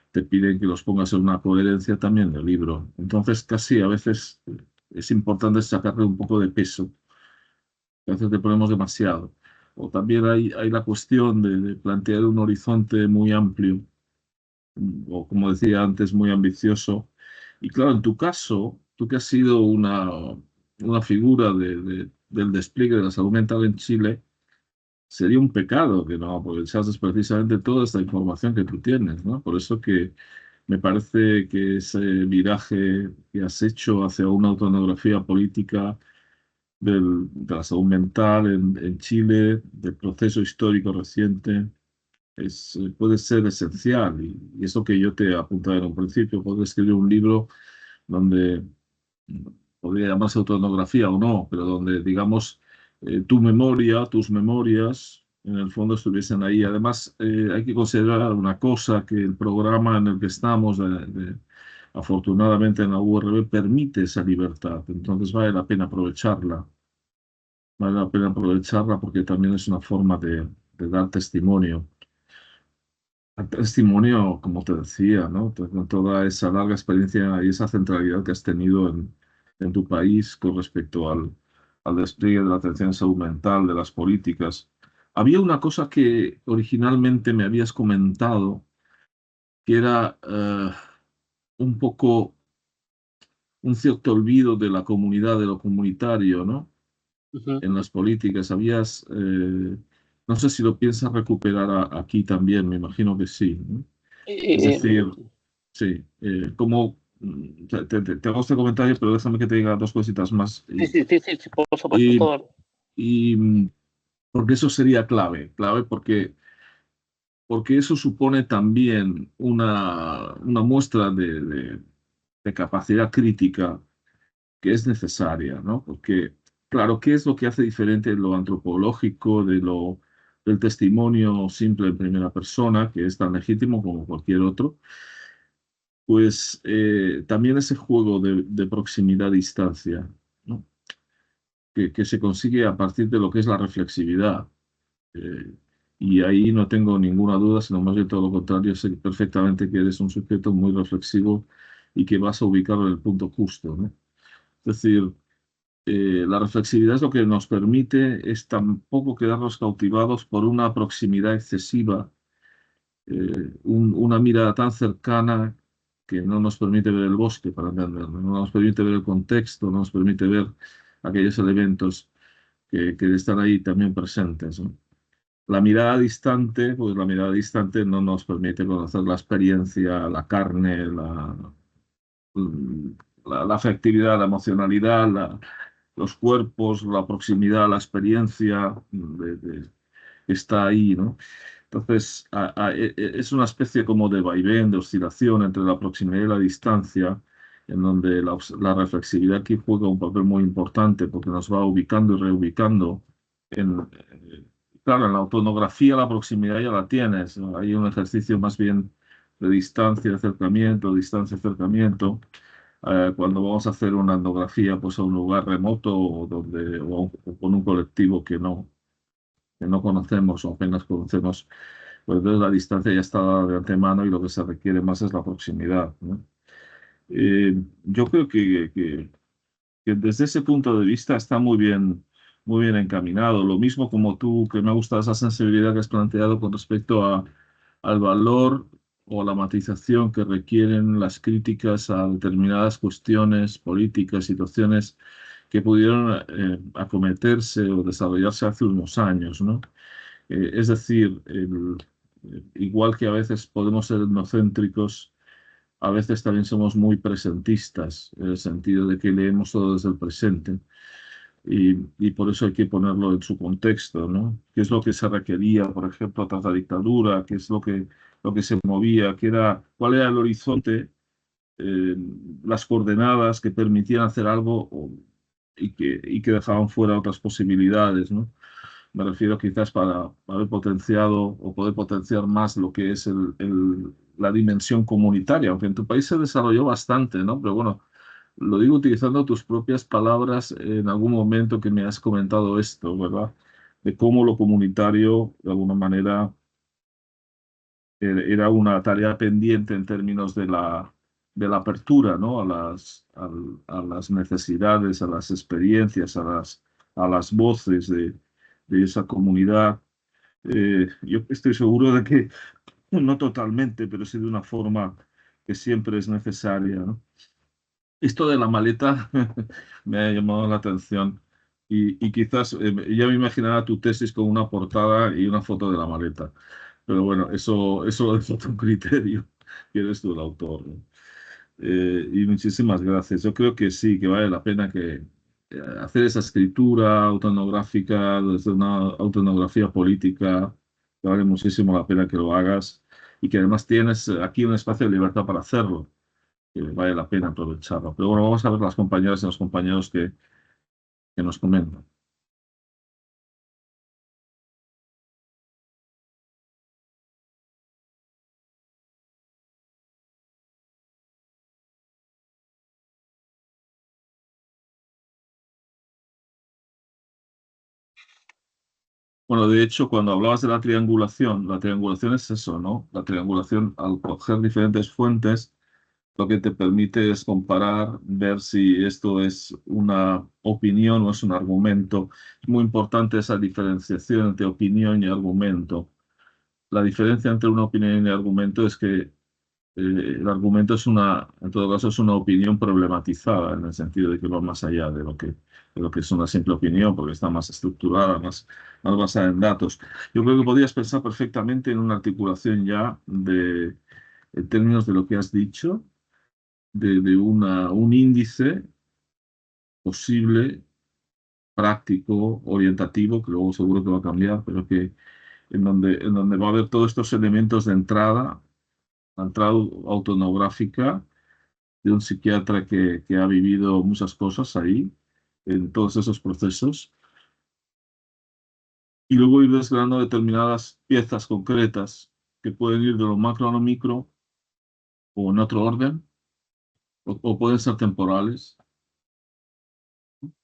te piden que los pongas en una coherencia también del libro. Entonces, casi a veces es importante sacarle un poco de peso, que a veces le ponemos demasiado. O también hay la cuestión de plantear un horizonte muy amplio, o como decía antes, muy ambicioso. Y claro, en tu caso, tú que has sido una figura del despliegue de la salud mental en Chile, sería un pecado que no aprovechases precisamente toda esta información que tú tienes, ¿no? Por eso que me parece que ese viraje que has hecho hacia una autoetnografía política de la salud mental en Chile, del proceso histórico reciente, puede ser esencial. Y eso que yo te apuntaba en un principio, poder escribir un libro donde podría llamarse autoetnografía o no, pero donde, digamos, tu memoria, tus memorias, en el fondo estuviesen ahí. Además, hay que considerar una cosa, que el programa en el que estamos, afortunadamente en la URB, permite esa libertad. Entonces vale la pena aprovecharla. Vale la pena aprovecharla porque también es una forma de dar testimonio. Testimonio, como te decía, ¿no? Con toda esa larga experiencia y esa centralidad que has tenido en tu país con respecto al despliegue de la atención en salud mental, de las políticas. Había una cosa que originalmente me habías comentado, que era un poco un cierto olvido de la comunidad, de lo comunitario, ¿no? Ujú. En las políticas. No sé si lo piensas recuperar aquí también, me imagino que sí, ¿no? Es Eh, decir, sí, te hago este comentario, pero déjame que te diga dos cositas más. sí, sí, sí, sí, sí, por supuesto, Y, todo. y porque eso sería clave porque eso supone también una muestra de capacidad crítica que es necesaria, ¿no? Porque, claro, ¿qué es lo que hace diferente lo antropológico del testimonio simple en primera persona, que es tan legítimo como cualquier otro? Pues también ese juego de proximidad-distancia, ¿no? Que se consigue a partir de lo que es la reflexividad. Eh, y ahí no tengo ninguna duda, sino más bien todo lo contrario, sé perfectamente que eres un sujeto muy reflexivo y que vas a ubicarlo en el punto justo, ¿no? Es decir, la reflexividad es lo que nos permite es tampoco quedarnos cautivados por una proximidad excesiva, una mirada tan cercana que no nos permite ver el bosque, para entenderlo, no nos permite ver el contexto, no nos permite ver aquellos elementos que están ahí también presentes, ¿no? La mirada distante, pues la mirada distante no nos permite conocer la experiencia, la carne, la afectividad, la emocionalidad, los cuerpos, la proximidad, la experiencia que está ahí, ¿no? Entonces, es una especie como de vaivén, de oscilación entre la proximidad y la distancia, en donde la reflexividad aquí juega un papel muy importante porque nos va ubicando y reubicando. Claro, en la autonografía la proximidad ya la tienes, ¿no? Hay un ejercicio más bien de distancia, acercamiento, cuando vamos a hacer una etnografía pues, a un lugar remoto o con un colectivo que no conocemos o apenas conocemos, pues entonces la distancia ya está de antemano y lo que se requiere más es la proximidad, ¿no? Yo creo que desde ese punto de vista está muy bien encaminado. Lo mismo como tú, que me ha gustado esa sensibilidad que has planteado con respecto al valor o la matización que requieren las críticas a determinadas cuestiones políticas, situaciones que pudieron acometerse o desarrollarse hace unos años, ¿no? Es decir, igual que a veces podemos ser etnocéntricos, a veces también somos muy presentistas, en el sentido de que leemos todo desde el presente y por eso hay que ponerlo en su contexto, ¿no? ¿Qué es lo que se requería, por ejemplo, tras la dictadura? ¿Qué es lo que se movía? ¿Cuál era el horizonte, eh, las coordenadas que permitían hacer algo y que dejaban fuera otras posibilidades, ¿no? Me refiero quizás para haber potenciado o poder potenciar más lo que es la dimensión comunitaria, aunque en tu país se desarrolló bastante, ¿no? Pero bueno, lo digo utilizando tus propias palabras en algún momento que me has comentado esto, ¿verdad? De cómo lo comunitario, de alguna manera, era una tarea pendiente en términos de la apertura, ¿no? A las necesidades, a las experiencias, a las voces de esa comunidad. Yo estoy seguro de que no totalmente, pero sí de una forma que siempre es necesaria, ¿no? Esto de la maleta me ha llamado la atención y quizás ya me imaginaba tu tesis con una portada y una foto de la maleta. Pero bueno, eso lo dejo a tu criterio, que eres tú el autor, ¿no? Y muchísimas gracias. Yo creo que sí, que vale la pena que hacer esa escritura autoetnográfica, desde una autoetnografía política, que vale muchísimo la pena que lo hagas y que además tienes aquí un espacio de libertad para hacerlo, que vale la pena aprovecharlo. Pero bueno, vamos a ver las compañeras y los compañeros que nos comentan. Bueno, de hecho, cuando hablabas de la triangulación es eso, ¿no? La triangulación, al coger diferentes fuentes, lo que te permite es comparar, ver si esto es una opinión o es un argumento. Es muy importante esa diferenciación entre opinión y argumento. La diferencia entre una opinión y argumento es que el argumento es en todo caso, es una opinión problematizada, en el sentido de que va más allá de lo que es una simple opinión, porque está más estructurada, más basada en datos. Yo creo que podrías pensar perfectamente en una articulación ya en términos de lo que has dicho de un índice posible, práctico, orientativo, que luego seguro que va a cambiar, pero que en donde va a haber todos estos elementos de entrada, la entrada autonográfica de un psiquiatra que ha vivido muchas cosas ahí, en todos esos procesos, y luego ir desgranando determinadas piezas concretas que pueden ir de lo macro a lo micro o en otro orden, o pueden ser temporales,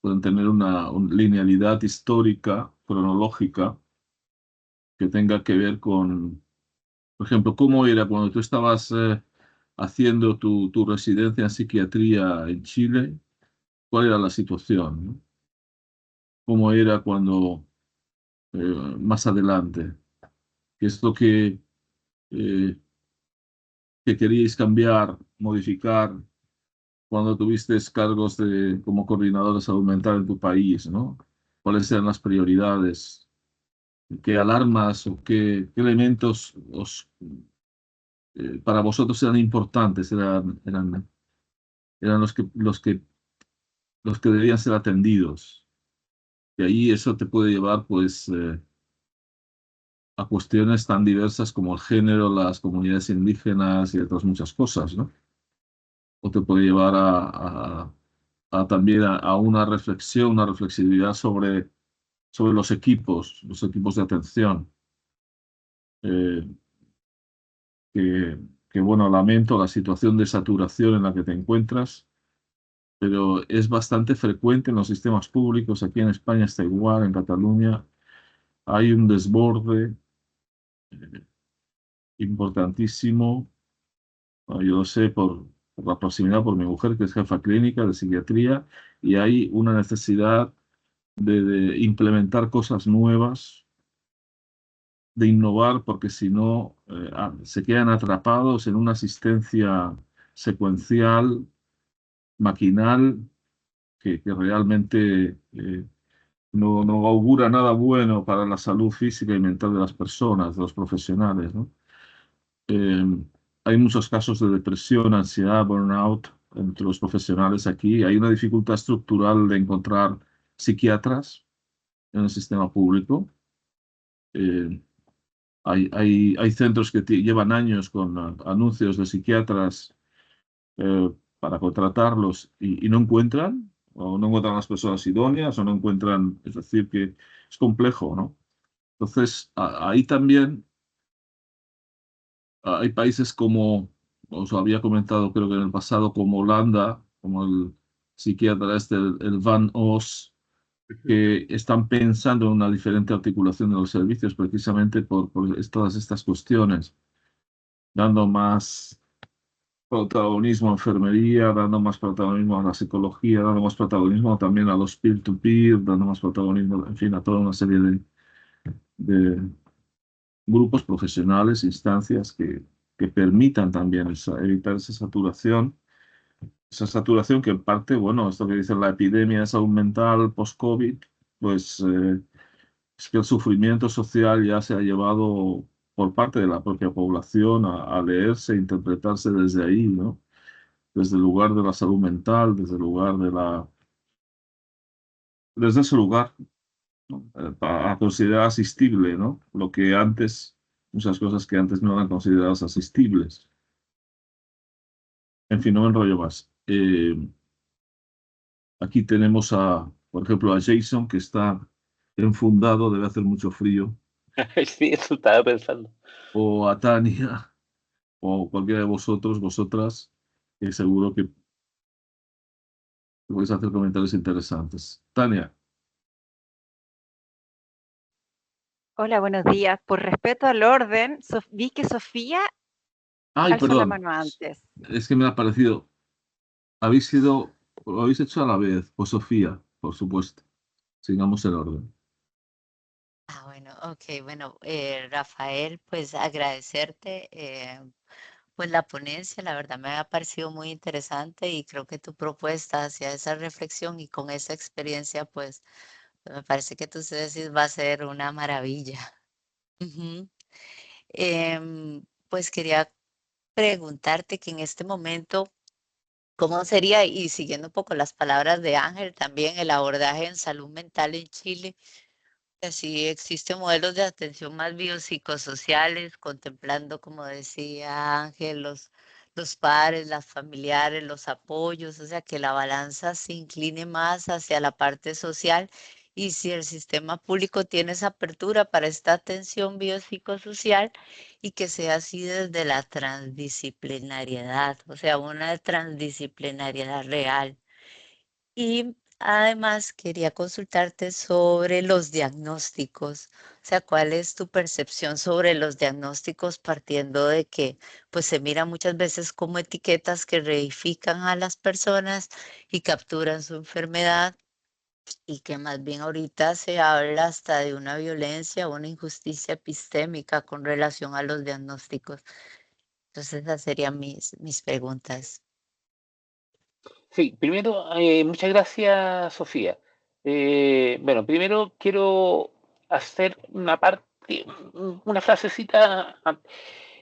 pueden tener una linealidad histórica, cronológica, que tenga que ver con, por ejemplo, cómo era cuando tú estabas haciendo tu residencia en psiquiatría en Chile, cuál era la situación, ¿no? Cómo era cuando más adelante, qué es lo eh, que queríais cambiar, modificar cuando tuviste cargos como coordinador de salud mental en tu país, ¿no? ¿Cuáles eran las prioridades? ¿Qué alarmas o qué elementos para vosotros eran importantes, eran los que debían ser atendidos? Y ahí eso te puede llevar, pues, a cuestiones tan diversas como el género, las comunidades indígenas y otras muchas cosas, ¿no? O te puede llevar también a una reflexión, una reflexividad sobre los equipos de atención. Eh, que, bueno, lamento la situación de saturación en la que te encuentras, pero es bastante frecuente en los sistemas públicos. Aquí en España está igual, en Cataluña hay un desborde importantísimo. Bueno, yo lo sé por la proximidad, por mi mujer, que es jefa clínica de psiquiatría, y hay una necesidad de implementar cosas nuevas, de innovar, porque si no, se quedan atrapados en una asistencia secuencial, maquinal, que realmente no augura nada bueno para la salud física y mental de las personas, de los profesionales, ¿no? Eh, Hay muchos casos de depresión, ansiedad, burnout entre los profesionales aquí. Hay una dificultad estructural de encontrar psiquiatras en el sistema público. Eh, hay centros que llevan años con anuncios de psiquiatras eh, para contratarlos y no encuentran, o no encuentran las personas idóneas, o no encuentran, es decir, que es complejo, ¿no? Entonces, ahí también hay países como, os había comentado creo que en el pasado, como Holanda, como el psiquiatra este, el Van Os, que están pensando en una diferente articulación de los servicios precisamente por todas estas cuestiones, dando más protagonismo a enfermería, dando más protagonismo a la psicología, dando más protagonismo también a los peer-to-peer, dando más protagonismo, en fin, a toda una serie de grupos profesionales, instancias que permitan también evitar esa saturación que en parte, bueno, esto que dice la epidemia de salud mental post-COVID, pues es que el sufrimiento social ya se ha llevado por parte de la propia población a leerse, a interpretarse desde ahí, ¿no? Desde el lugar de la salud mental, desde el lugar desde ese lugar, ¿no? A considerar asistible, ¿no? Lo que antes, muchas cosas que antes no eran consideradas asistibles. En fin, no me enrollo más. Aquí tenemos por ejemplo, a Jason, que está enfundado, debe hacer mucho frío, Sí, eso estaba pensando. o a Tania, o cualquiera de vosotros, vosotras, que seguro que podéis hacer comentarios interesantes. Tania, Hola, buenos días. Por respeto al orden, vi que Sofía ay, alzó la perdón, mano antes. es que me ha parecido, lo habéis hecho a la vez, pues Sofía, por supuesto, sigamos el orden. Ah, bueno, ok, bueno, Rafael, pues agradecerte, pues la ponencia, la verdad me ha parecido muy interesante y creo que tu propuesta hacia esa reflexión y con esa experiencia, pues me parece que tu tesis va a ser una maravilla. Ujú. Pues quería preguntarte que en este momento, ¿cómo sería, y siguiendo un poco las palabras de Ángel, también el abordaje en salud mental en Chile? Sí, existen modelos de atención más biopsicosociales, contemplando, como decía Ángel, los padres, las familiares, los apoyos, o sea, que la balanza se incline más hacia la parte social. Y si el sistema público tiene esa apertura para esta atención biopsicosocial y que sea así desde la transdisciplinariedad, o sea, una transdisciplinariedad real. Y además quería consultarte sobre los diagnósticos, o sea, ¿cuál es tu percepción sobre los diagnósticos partiendo de que pues se mira muchas veces como etiquetas que reifican a las personas y capturan su enfermedad y que más bien ahorita se habla hasta de una violencia, una injusticia epistémica con relación a los diagnósticos? Entonces, esas serían mis preguntas. Sí, primero, muchas gracias, Sofía. Bueno, primero quiero hacer una parte, una frasecita.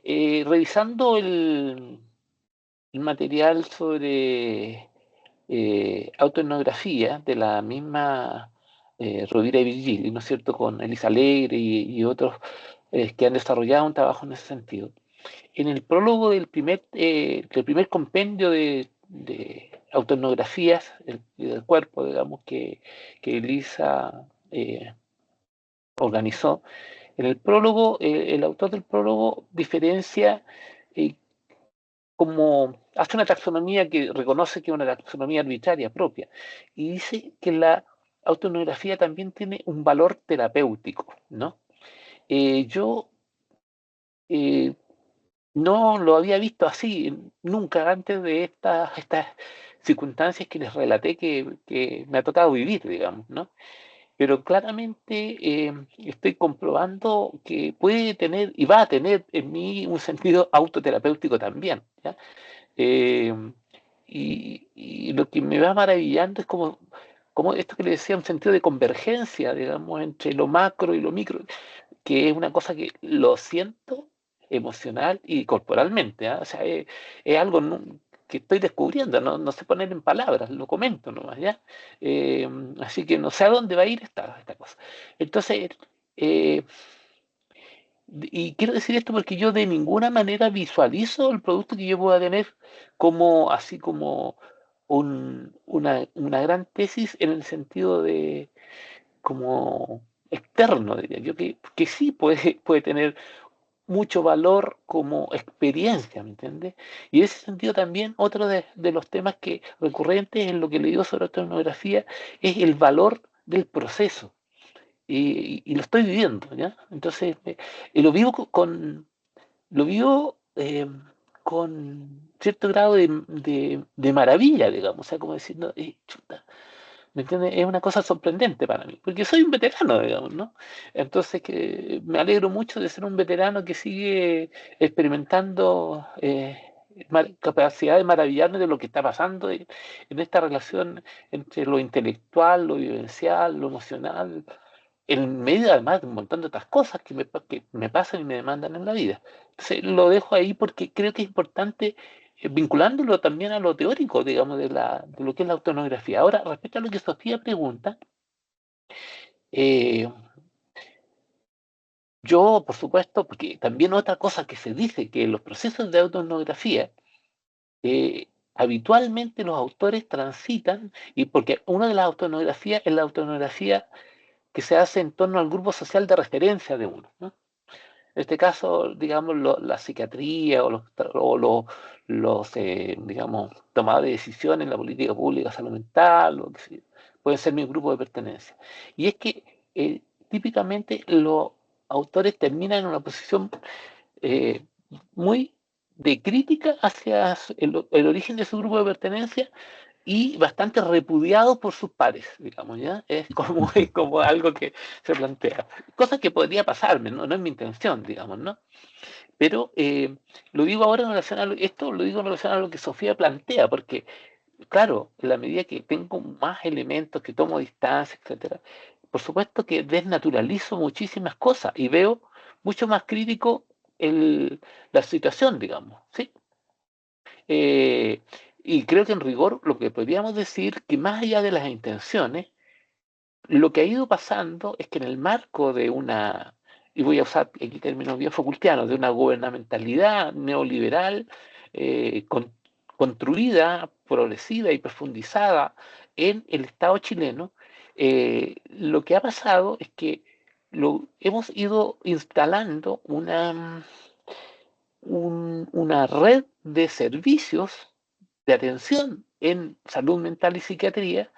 Revisando el material sobre autoetnografía de la misma Rovira y Virgili, ¿no es cierto?, con Elisa Alegre y otros que han desarrollado un trabajo en ese sentido. En el prólogo del primer compendio de autoetnografías del cuerpo, digamos, que Elisa organizó, en el prólogo, el autor del prólogo diferencia eh, como hace una taxonomía que reconoce que es una taxonomía arbitraria propia, y dice que la autoetnografía también tiene un valor terapéutico, ¿no? Yo no lo había visto así nunca antes de estas circunstancias que les relaté que me ha tocado vivir, digamos, ¿no? Pero claramente estoy comprobando que puede tener y va a tener en mí un sentido autoterapéutico también, ¿ya? Eh, y lo que me va maravillando es como esto que le decía, un sentido de convergencia, digamos, entre lo macro y lo micro, que es una cosa que lo siento emocional y corporalmente, ¿ah? O sea, es algo que estoy descubriendo, no sé poner en palabras, lo comento nomás, ¿ya? Eh, Así que no sé a dónde va a ir esta cosa. Entonces, eh, y quiero decir esto porque yo de ninguna manera visualizo el producto que yo pueda tener como así como una gran tesis en el sentido de como externo, diría yo, que sí puede tener mucho valor como experiencia, ¿me entiendes? Y en ese sentido también otro de los temas que recurrentes en lo que le digo sobre etnografía es el valor del proceso. Y lo estoy viviendo, ¿ya? Entonces, y lo vivo lo vivo con cierto grado de maravilla, digamos, o sea, como diciendo, chuta, ¿me entiendes? Es una cosa sorprendente para mí, porque soy un veterano, digamos, ¿no? Entonces, que me alegro mucho de ser un veterano que sigue experimentando capacidad de maravillarme de lo que está pasando en esta relación entre lo intelectual, lo vivencial, lo emocional, en medio además de un montón de otras cosas que me pasan y me demandan en la vida. Entonces, lo dejo ahí porque creo que es importante vinculándolo también a lo teórico, digamos, de lo que es la autonografía. Ahora, respecto a lo que Sofía pregunta, eh, yo, por supuesto, porque también otra cosa que se dice, que en los procesos de autonografía, habitualmente los autores transitan, y porque una de las autonografías es la autonografía que se hace en torno al grupo social de referencia de uno, ¿no? En este caso, digamos, la psiquiatría o digamos, tomadores de decisiones en la política pública, salud mental, o que sea, pueden ser mi grupo de pertenencia. Y es que típicamente los autores terminan en una posición eh, muy de crítica hacia el origen de su grupo de pertenencia y bastante repudiado por sus pares, digamos, ¿ya? Es como algo que se plantea. Cosa que podría pasarme, ¿no? No es mi intención, digamos, ¿no? Pero lo digo ahora en relación esto lo digo en relación a lo que Sofía plantea, porque, claro, en la medida que tengo más elementos, que tomo distancia, etcétera, por supuesto que desnaturalizo muchísimas cosas y veo mucho más crítico la situación, digamos, ¿sí? Eh, y creo que en rigor lo que podríamos decir que más allá de las intenciones, lo que ha ido pasando es que en el marco de y voy a usar aquí términos bien Foucaultianos, de una gubernamentalidad neoliberal construida, progresiva y profundizada en el Estado chileno, lo que ha pasado es que hemos ido instalando una red de servicios de atención en salud mental y psiquiatría,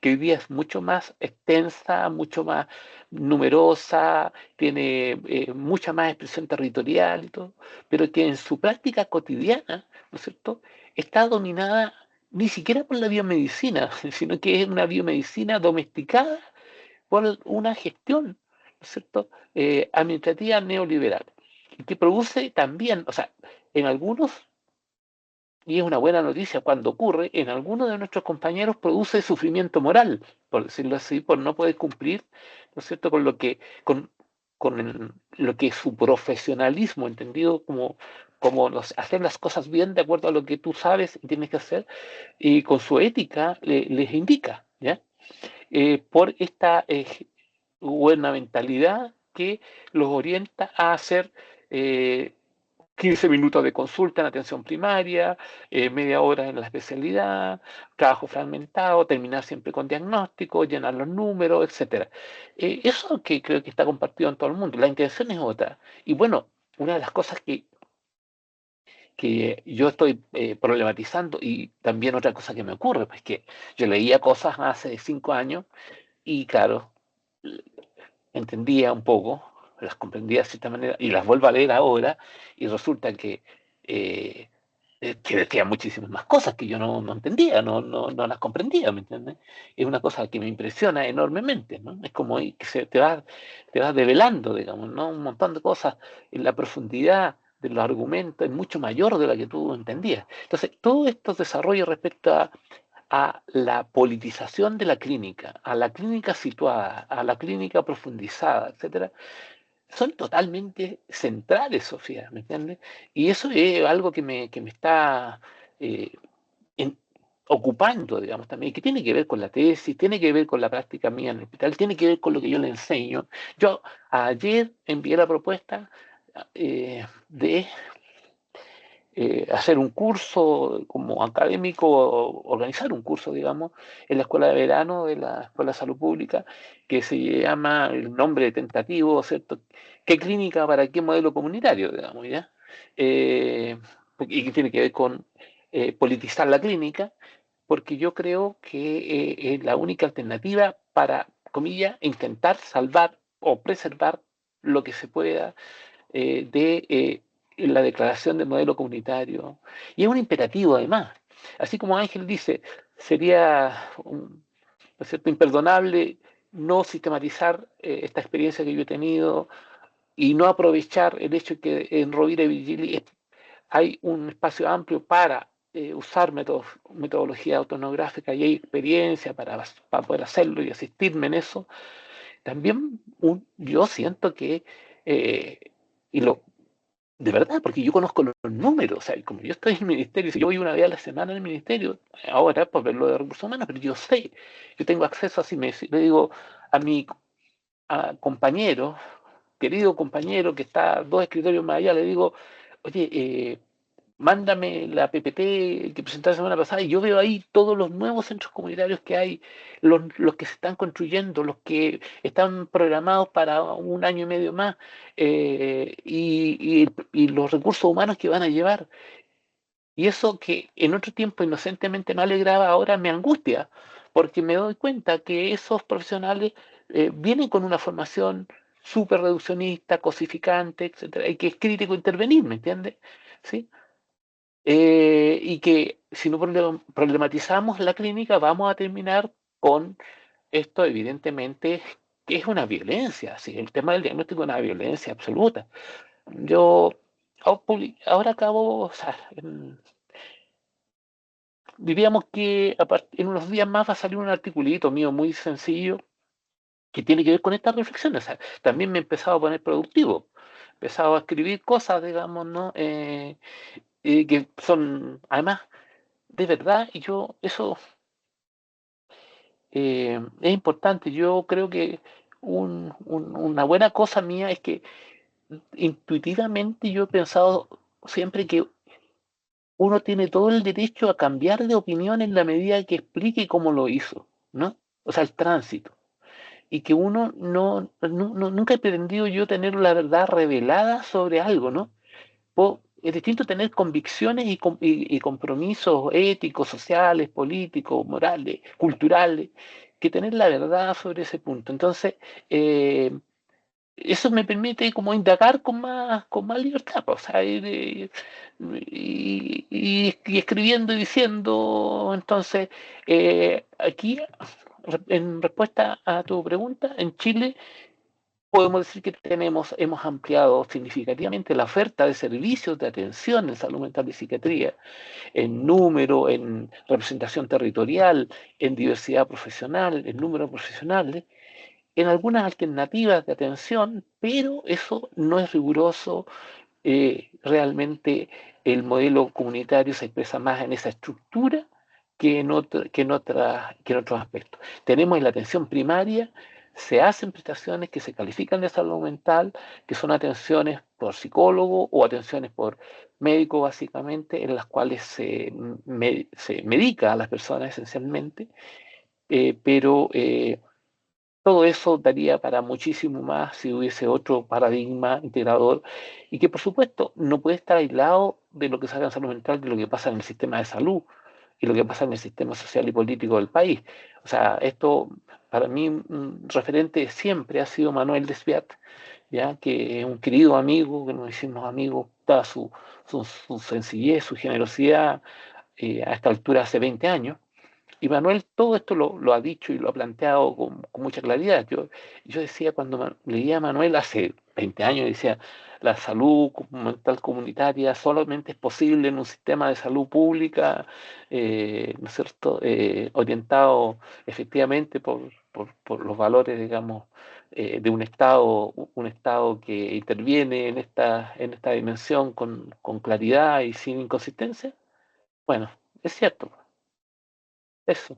que hoy día es mucho más extensa, mucho más numerosa, tiene mucha más expresión territorial y todo, pero que en su práctica cotidiana, ¿no es cierto?, está dominada ni siquiera por la biomedicina, sino que es una biomedicina domesticada por una gestión, ¿no es cierto?, administrativa neoliberal, y que produce también, o sea, en algunos y es una buena noticia cuando ocurre, en algunos de nuestros compañeros produce sufrimiento moral, por decirlo así, por no poder cumplir, ¿no es cierto?, lo que su profesionalismo, entendido como hacer las cosas bien de acuerdo a lo que tú sabes y tienes que hacer, y con su ética les indica, ¿ya? Por esta gubernamentalidad que los orienta a hacer eh, 15 minutos de consulta en atención primaria, media hora en la especialidad, trabajo fragmentado, terminar siempre con diagnóstico, llenar los números, etcétera. Eso que creo que está compartido en todo el mundo. La intención es otra. Y bueno, una de las cosas que yo estoy problematizando. Y también otra cosa que me ocurre, pues que yo leía cosas hace 5 años y claro, entendía un poco, las comprendía de cierta manera y las vuelvo a leer ahora y resulta que decía muchísimas más cosas que yo no entendía, no las comprendía, ¿me entiendes? Es una cosa que me impresiona enormemente, ¿no? Es como que te vas develando, digamos, ¿no? Un montón de cosas en la profundidad de los argumentos es mucho mayor de la que tú entendías. Entonces, todos estos desarrollos respecto a la politización de la clínica, a la clínica situada, a la clínica profundizada, etcétera, son totalmente centrales, Sofía, ¿me entiendes? Y eso es algo que me está eh, en- ocupando, digamos, también, que tiene que ver con la tesis, tiene que ver con la práctica mía en el hospital, tiene que ver con lo que yo le enseño. Yo ayer envié la propuesta de hacer un curso como académico, organizar un curso, digamos, en la escuela de verano de la Escuela de Salud Pública, que se llama el nombre tentativo, ¿cierto? ¿Qué clínica para qué modelo comunitario, digamos, ya? Y que tiene que ver con politizar la clínica, porque yo creo que es la única alternativa para, comillas, intentar salvar o preservar lo que se pueda de la declaración del modelo comunitario. Y es un imperativo además. Así como Ángel dice, sería ¿no es cierto?, imperdonable no sistematizar esta experiencia que yo he tenido y no aprovechar el hecho que en Rovira y Virgili hay un espacio amplio para usar metodología autonográfica y hay experiencia para poder hacerlo y asistirme en eso. También yo siento que, eh, y lo, de verdad, porque yo conozco los números, o sea, como yo estoy en el ministerio, si yo voy una vez a la semana en el ministerio, ahora por ver lo de recursos humanos, pero yo sé, yo tengo acceso así, le digo a mi compañero, querido compañero que está 2 escritorios más allá, le digo, oye, mándame la PPT que presenté la semana pasada y yo veo ahí todos los nuevos centros comunitarios que hay, los que se están construyendo, los que están programados para 1 año y medio más y los recursos humanos que van a llevar. Y eso que en otro tiempo inocentemente me alegraba, ahora me angustia, porque me doy cuenta que esos profesionales vienen con una formación súper reduccionista, cosificante, etcétera, y que es crítico intervenir, ¿me entiendes? ¿Sí? Y que si no problematizamos la clínica vamos a terminar con esto evidentemente que es una violencia, ¿sí? El tema del diagnóstico es una violencia absoluta. Yo ahora acabo, o sea, diríamos que en unos días más va a salir un articulito mío muy sencillo que tiene que ver con estas reflexiones. O sea, también me he empezado a poner productivo, he empezado a escribir cosas, digamos, ¿no? Que son, además, de verdad, y yo, eso es importante. Yo creo que una buena cosa mía es que intuitivamente yo he pensado siempre que uno tiene todo el derecho a cambiar de opinión en la medida que explique cómo lo hizo, ¿no? O sea, el tránsito. Y que uno nunca he pretendido yo tener la verdad revelada sobre algo, ¿no? Es distinto tener convicciones y compromisos éticos, sociales, políticos, morales, culturales, que tener la verdad sobre ese punto. Entonces, eh, eso me permite como indagar con más libertad, pues, o sea, y escribiendo y diciendo. Entonces, aquí, en respuesta a tu pregunta, en Chile podemos decir que hemos ampliado significativamente la oferta de servicios de atención en salud mental y psiquiatría, en número, en representación territorial, en diversidad profesional, en número de profesionales, en algunas alternativas de atención, pero eso no es riguroso. Realmente el modelo comunitario se expresa más en esa estructura que en otros aspectos. Tenemos en la atención primaria, se hacen prestaciones que se califican de salud mental, que son atenciones por psicólogo o atenciones por médico básicamente, en las cuales se medica a las personas esencialmente, pero todo eso daría para muchísimo más si hubiese otro paradigma integrador y que, por supuesto, no puede estar aislado de lo que se haga en salud mental, de lo que pasa en el sistema de salud y lo que pasa en el sistema social y político del país. O sea, esto, para mí, un referente siempre ha sido Manuel Desviat, ¿ya? Que es un querido amigo, que nos hicimos amigos, dada su sencillez, su generosidad a esta altura hace 20 años. Y Manuel todo esto lo ha dicho y lo ha planteado con mucha claridad. Yo decía cuando leía a Manuel hace 20 años, decía, la salud mental comunitaria solamente es posible en un sistema de salud pública, ¿no es cierto?, orientado efectivamente por los valores, digamos, de un Estado que interviene en esta dimensión con claridad y sin inconsistencia. Bueno, es cierto, eso.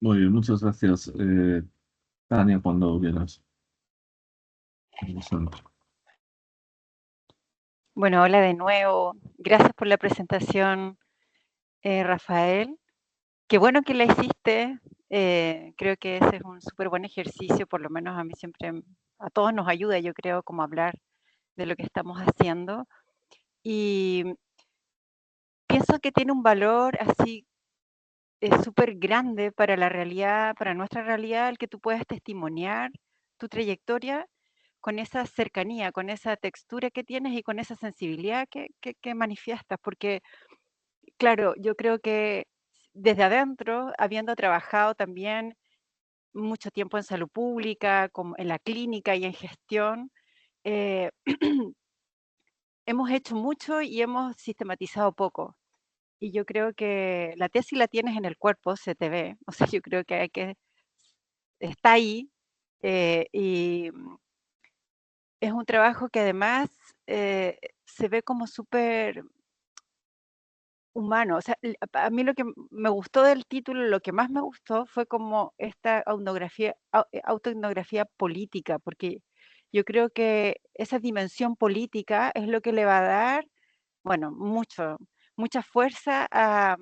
Muy bien, muchas gracias, Tania, cuando quieras. Interesante. Bueno, hola de nuevo. Gracias por la presentación, Rafael. Qué bueno que la hiciste. Creo que ese es un súper buen ejercicio, por lo menos a mí siempre, a todos nos ayuda, yo creo, como hablar de lo que estamos haciendo. Y pienso que tiene un valor así súper grande para la realidad, para nuestra realidad, el que tú puedas testimoniar tu trayectoria con esa cercanía, con esa textura que tienes y con esa sensibilidad que manifiestas, porque claro, yo creo que desde adentro, habiendo trabajado también mucho tiempo en salud pública, como en la clínica y en gestión, eh, hemos hecho mucho y hemos sistematizado poco. Y yo creo que la tesis la tienes en el cuerpo, se te ve. O sea, yo creo que está ahí. Y es un trabajo que además se ve como súper humano. O sea, a mí lo que me gustó del título, lo que más me gustó fue como esta autoetnografía política, porque yo creo que esa dimensión política es lo que le va a dar, bueno, mucha fuerza a,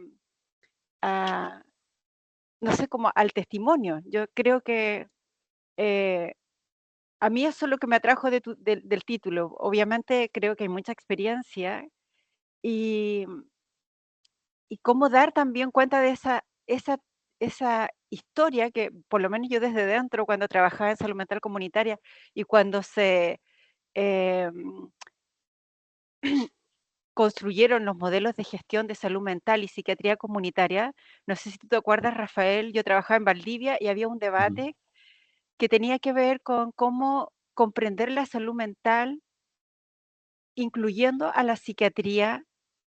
no sé, como al testimonio. Yo creo que a mí eso es lo que me atrajo del título. Obviamente creo que hay mucha experiencia y y cómo dar también cuenta de esa historia que, por lo menos yo desde dentro, cuando trabajaba en salud mental comunitaria y cuando se em, construyeron los modelos de gestión de salud mental y psiquiatría comunitaria, no sé si tú te acuerdas, Rafael, yo trabajaba en Valdivia y había un Ujú. debate que tenía que ver con cómo comprender la salud mental incluyendo a la psiquiatría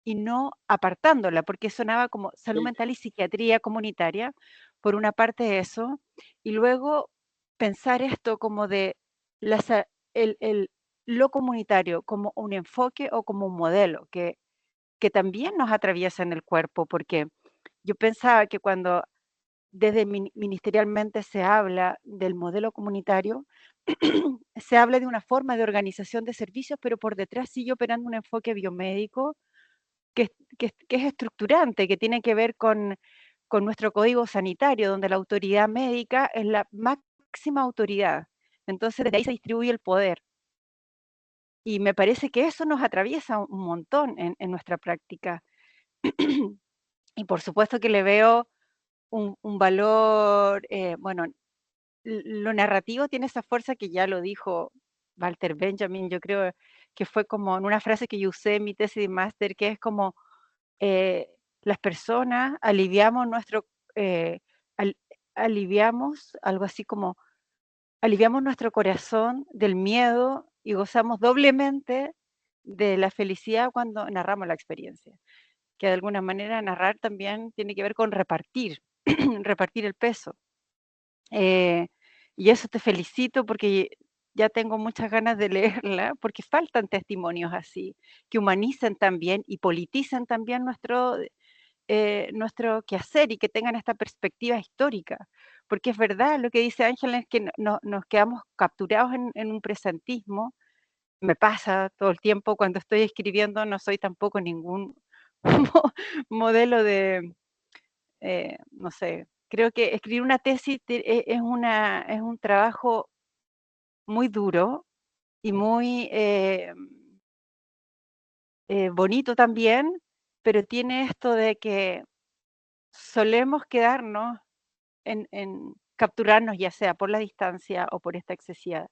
y no apartándola, porque sonaba como salud mental y psiquiatría comunitaria, por una parte eso, y luego pensar esto como de la lo comunitario como un enfoque o como un modelo que también nos atraviesa en el cuerpo, porque yo pensaba que cuando desde ministerialmente se habla del modelo comunitario, se habla de una forma de organización de servicios, pero por detrás sigue operando un enfoque biomédico que es estructurante, que tiene que ver con nuestro código sanitario, donde la autoridad médica es la máxima autoridad. Entonces, desde ahí se distribuye el poder. Y me parece que eso nos atraviesa un montón en nuestra práctica. Y por supuesto que le veo un valor, bueno, lo narrativo tiene esa fuerza que ya lo dijo Walter Benjamin, yo creo que fue como en una frase que yo usé en mi tesis de máster, que es como eh, las personas aliviamos eh, al- aliviamos, algo así como, aliviamos nuestro corazón del miedo y gozamos doblemente de la felicidad cuando narramos la experiencia. Que de alguna manera narrar también tiene que ver con repartir, repartir el peso. Eh, y eso te felicito porque ya tengo muchas ganas de leerla, porque faltan testimonios así, que humanicen también y politicen también nuestro quehacer y que tengan esta perspectiva histórica. Porque es verdad lo que dice Ángela, es que nos quedamos capturados en un presentismo. Me pasa todo el tiempo cuando estoy escribiendo, no soy tampoco ningún modelo de, no sé, Creo que escribir una tesis es un trabajo muy duro y muy bonito también, pero tiene esto de que solemos quedarnos en capturarnos, ya sea por la distancia o por esta excesiva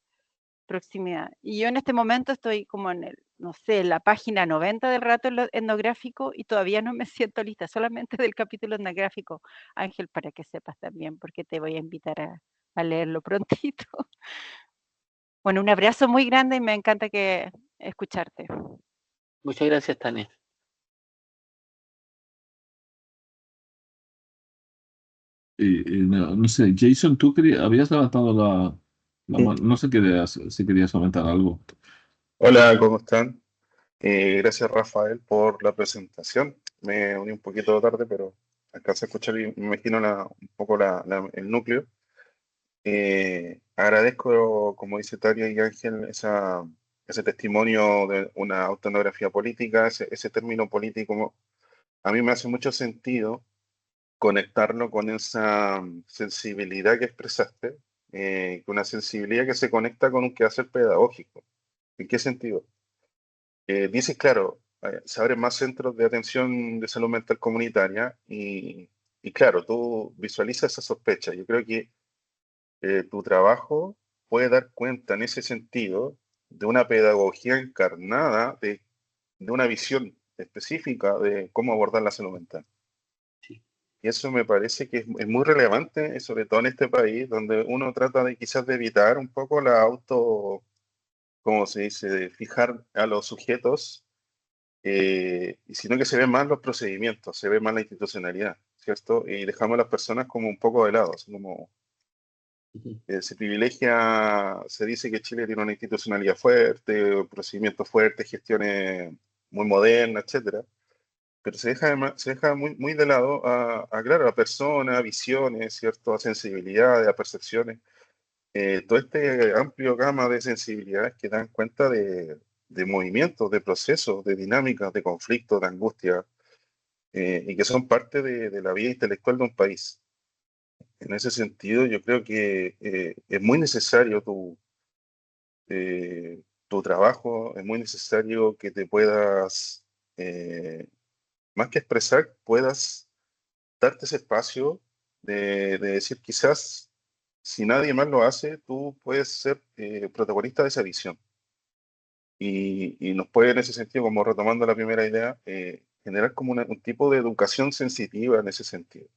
proximidad. Y yo en este momento estoy como no sé, en la página 90 del relato etnográfico y todavía no me siento lista, solamente del capítulo etnográfico, Ángel, para que sepas también, porque te voy a invitar a leerlo prontito. Bueno, un abrazo muy grande y me encanta escucharte. Muchas gracias, Tania. No sé, Jason, tú habías levantado la mano, no sé si querías comentar algo. Hola, ¿cómo están? Gracias, Rafael, por la presentación. Me uní un poquito tarde, pero alcancé a escuchar y me imagino un poco el núcleo. Agradezco, como dice Tania y Ángel, ese testimonio de una autoetnografía política, ese término político. A mí me hace mucho sentido conectarlo con esa sensibilidad que expresaste, una sensibilidad que se conecta con un quehacer pedagógico. ¿En qué sentido? Dices, claro, se abren más centros de atención de salud mental comunitaria y claro, tú visualizas esa sospecha. Yo creo que tu trabajo puede dar cuenta en ese sentido de una pedagogía encarnada, de una visión específica de cómo abordar la salud mental. Sí. Y eso me parece que es muy relevante, sobre todo en este país, donde uno trata de quizás de evitar un poco como se dice, de fijar a los sujetos, y sino que se ven más los procedimientos, se ve más la institucionalidad, ¿cierto? Y dejamos a las personas como un poco de lado, así como se privilegia, se dice que Chile tiene una institucionalidad fuerte, procedimientos fuertes, gestiones muy modernas, etcétera, pero se deja muy de lado claro, a personas, a visiones, ¿cierto? A sensibilidades, a percepciones, todo este amplio gama de sensibilidades que dan cuenta de movimientos, de procesos, de dinámicas, de conflictos, de angustia, y que son parte de la vida intelectual de un país. En ese sentido, yo creo que es muy necesario tu trabajo, es muy necesario que te puedas, más que expresar, puedas darte ese espacio de decir, quizás, si nadie más lo hace, tú puedes ser protagonista de esa visión. Y nos puede, en ese sentido, como retomando la primera idea, generar como un tipo de educación sensitiva en ese sentido.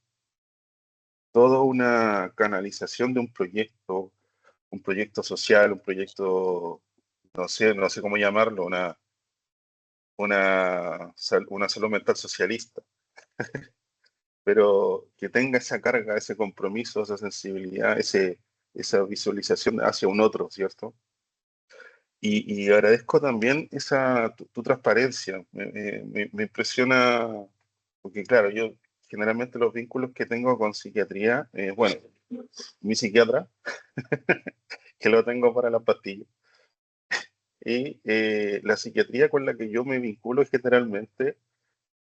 Toda una canalización de un proyecto social, un proyecto, no sé cómo llamarlo, una salud mental socialista, pero que tenga esa carga, ese compromiso, esa sensibilidad, esa visualización hacia un otro, ¿cierto? Y agradezco también tu transparencia. Me impresiona, porque claro, yo generalmente los vínculos que tengo con psiquiatría, bueno, mi psiquiatra, que lo tengo para las pastillas, y la psiquiatría con la que yo me vinculo generalmente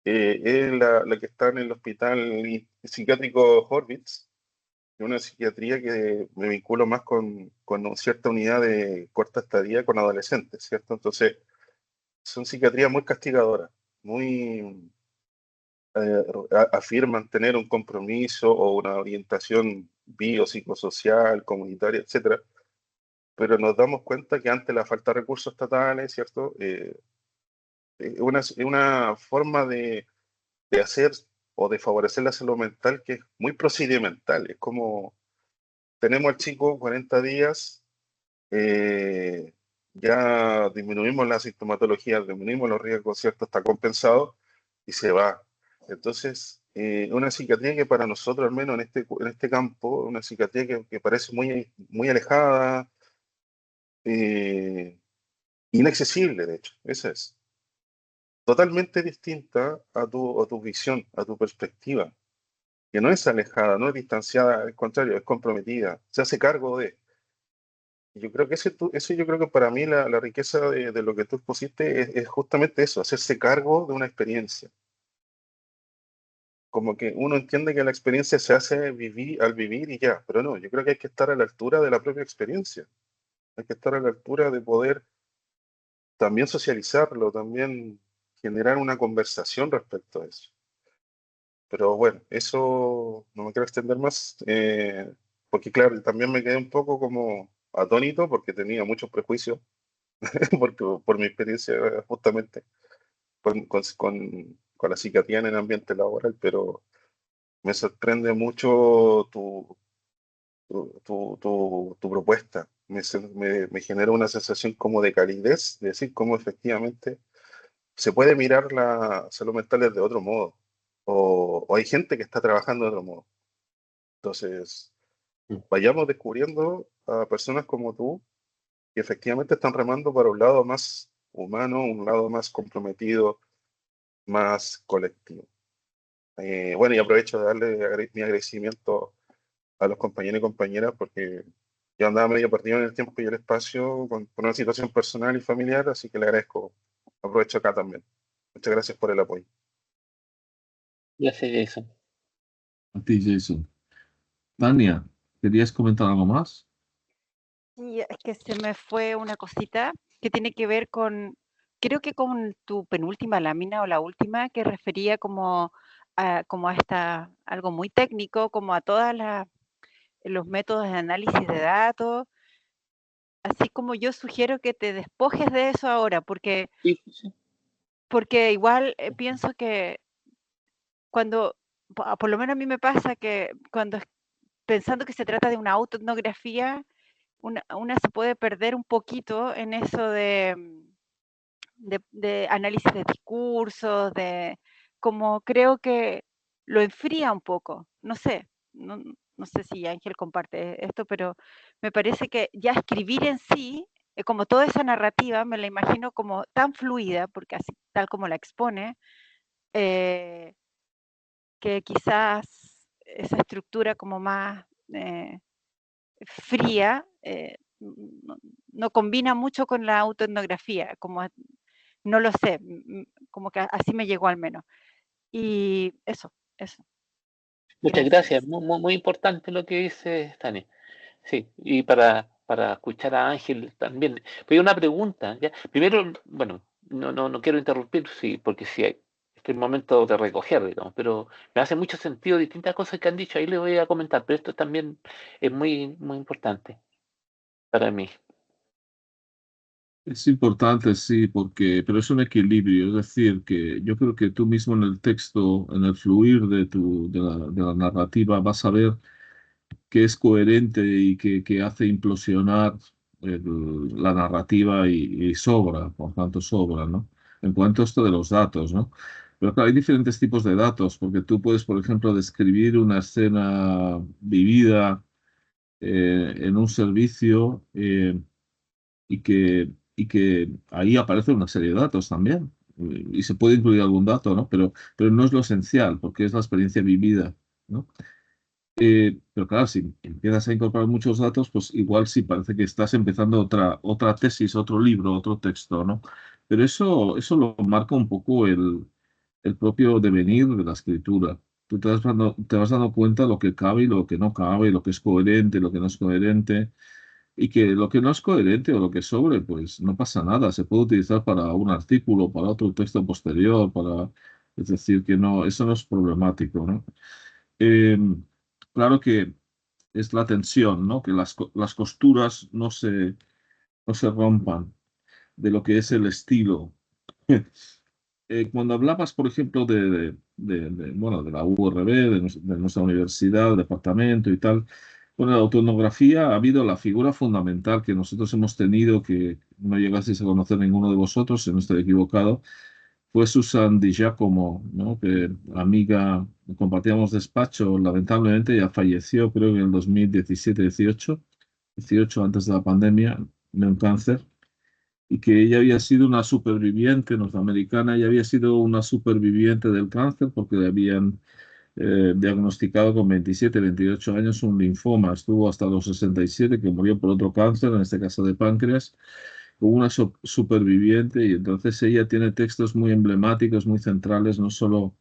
es la que está en el hospital psiquiátrico Horvitz, una psiquiatría que me vinculo más con cierta unidad de corta estadía con adolescentes, ¿cierto? Entonces, son psiquiatrías muy castigadoras, muy afirman tener un compromiso o una orientación biopsicosocial, comunitaria, etcétera, pero nos damos cuenta que ante la falta de recursos estatales, ¿cierto? Es una forma de hacer o de favorecer la salud mental que es muy procedimental. Es como tenemos al chico 40 días, ya disminuimos la sintomatología, disminuimos los riesgos, ¿cierto? Está compensado y se va. Entonces, una psiquiatría que para nosotros, al menos en este campo, una psiquiatría que parece muy alejada, eh, inaccesible, de hecho, esa es. Totalmente distinta a tu visión, a tu perspectiva, que no es alejada, no es distanciada, al contrario, es comprometida, se hace cargo de. Yo creo que eso yo creo que para mí la riqueza de lo que tú expusiste es justamente eso, hacerse cargo de una experiencia. como que uno entiende que la experiencia se hace al vivir y ya, pero no, yo creo que hay que estar a la altura de la propia experiencia, hay que estar a la altura de poder también socializarlo, también generar una conversación respecto a eso. Pero bueno, eso no me quiero extender más, porque claro, también me quedé un poco como atónito porque tenía muchos prejuicios, porque, por mi experiencia justamente con la psiquiatría en el ambiente laboral, pero me sorprende mucho tu propuesta. Me genera una sensación como de calidez, de decir cómo efectivamente se puede mirar la salud mental desde otro modo, o hay gente que está trabajando de otro modo. Entonces, vayamos descubriendo a personas como tú que efectivamente están remando para un lado más humano, un lado más comprometido, más colectivo. Bueno, y aprovecho de darle mi agradecimiento a los compañeros y compañeras porque yo andaba medio perdido en el tiempo y el espacio por una situación personal y familiar, así que le agradezco. Aprovecho acá también. Muchas gracias por el apoyo. Gracias, Jason. A ti, Jason. Tania, ¿querías comentar algo más? Y es que se me fue una cosita que tiene que ver con, creo que con tu penúltima lámina o la última, que refería como a algo muy técnico, como a todos los métodos de análisis de datos. Así como yo sugiero que te despojes de eso ahora, porque Sí. igual pienso que cuando, por lo menos a mí me pasa que cuando pensando que se trata de una autoetnografía, una se puede perder un poquito en eso de análisis de discursos, como creo que lo enfría un poco, no sé, no sé si Ángel comparte esto, pero me parece que ya escribir en sí, como toda esa narrativa, me la imagino como tan fluida, porque así tal como la expone, eh, que quizás esa estructura como más fría no combina mucho con la autoetnografía, como no lo sé, como que así me llegó al menos. Y eso. Muchas Gracias. gracias. Muy importante lo que dice Tania. Sí, y para escuchar a Ángel también. Pero hay una pregunta, ¿ya? Primero, bueno, no quiero interrumpir, sí, porque sí hay, este es el momento de recoger, digamos, pero me hace mucho sentido distintas cosas que han dicho, ahí le voy a comentar, pero esto también es muy importante para mí. Es importante, sí, pero es un equilibrio. Es decir, que yo creo que tú mismo en el texto, en el fluir de la narrativa, vas a ver que es coherente y que hace implosionar la narrativa y sobra, por tanto sobra, ¿no? En cuanto a esto de los datos, ¿no? Pero claro, hay diferentes tipos de datos, porque tú puedes, por ejemplo, describir una escena vivida en un servicio y que ahí aparece una serie de datos también. Y se puede incluir algún dato, ¿no? Pero no es lo esencial, porque es la experiencia vivida, ¿no? Pero claro, si empiezas a incorporar muchos datos, pues igual sí parece que estás empezando otra tesis, otro libro, otro texto, ¿no? Pero eso lo marca un poco el propio devenir de la escritura. Tú te vas dando cuenta de lo que cabe y lo que no cabe, lo que es coherente, lo que no es coherente, y que lo que no es coherente o lo que sobre, pues no pasa nada. Se puede utilizar para un artículo, para otro texto posterior, es decir, que no, eso no es problemático, ¿no? Eh, claro que es la tensión, ¿no? Que las costuras no se rompan de lo que es el estilo. Cuando hablabas, por ejemplo, bueno, de la URB, de nuestra universidad, del departamento y tal, con la autoetnografía ha habido la figura fundamental que nosotros hemos tenido, que no llegasteis a conocer ninguno de vosotros, si no estoy equivocado, fue Susan Di Giacomo, ¿no? Que amiga, compartíamos despacho, lamentablemente ya falleció, creo que en el 2017-18, antes de la pandemia, de un cáncer, y que ella había sido una superviviente norteamericana, ella había sido una superviviente del cáncer porque le habían diagnosticado con 27, 28 años un linfoma, estuvo hasta los 67, que murió por otro cáncer, en este caso de páncreas, como una superviviente, y entonces ella tiene textos muy emblemáticos, muy centrales, no solo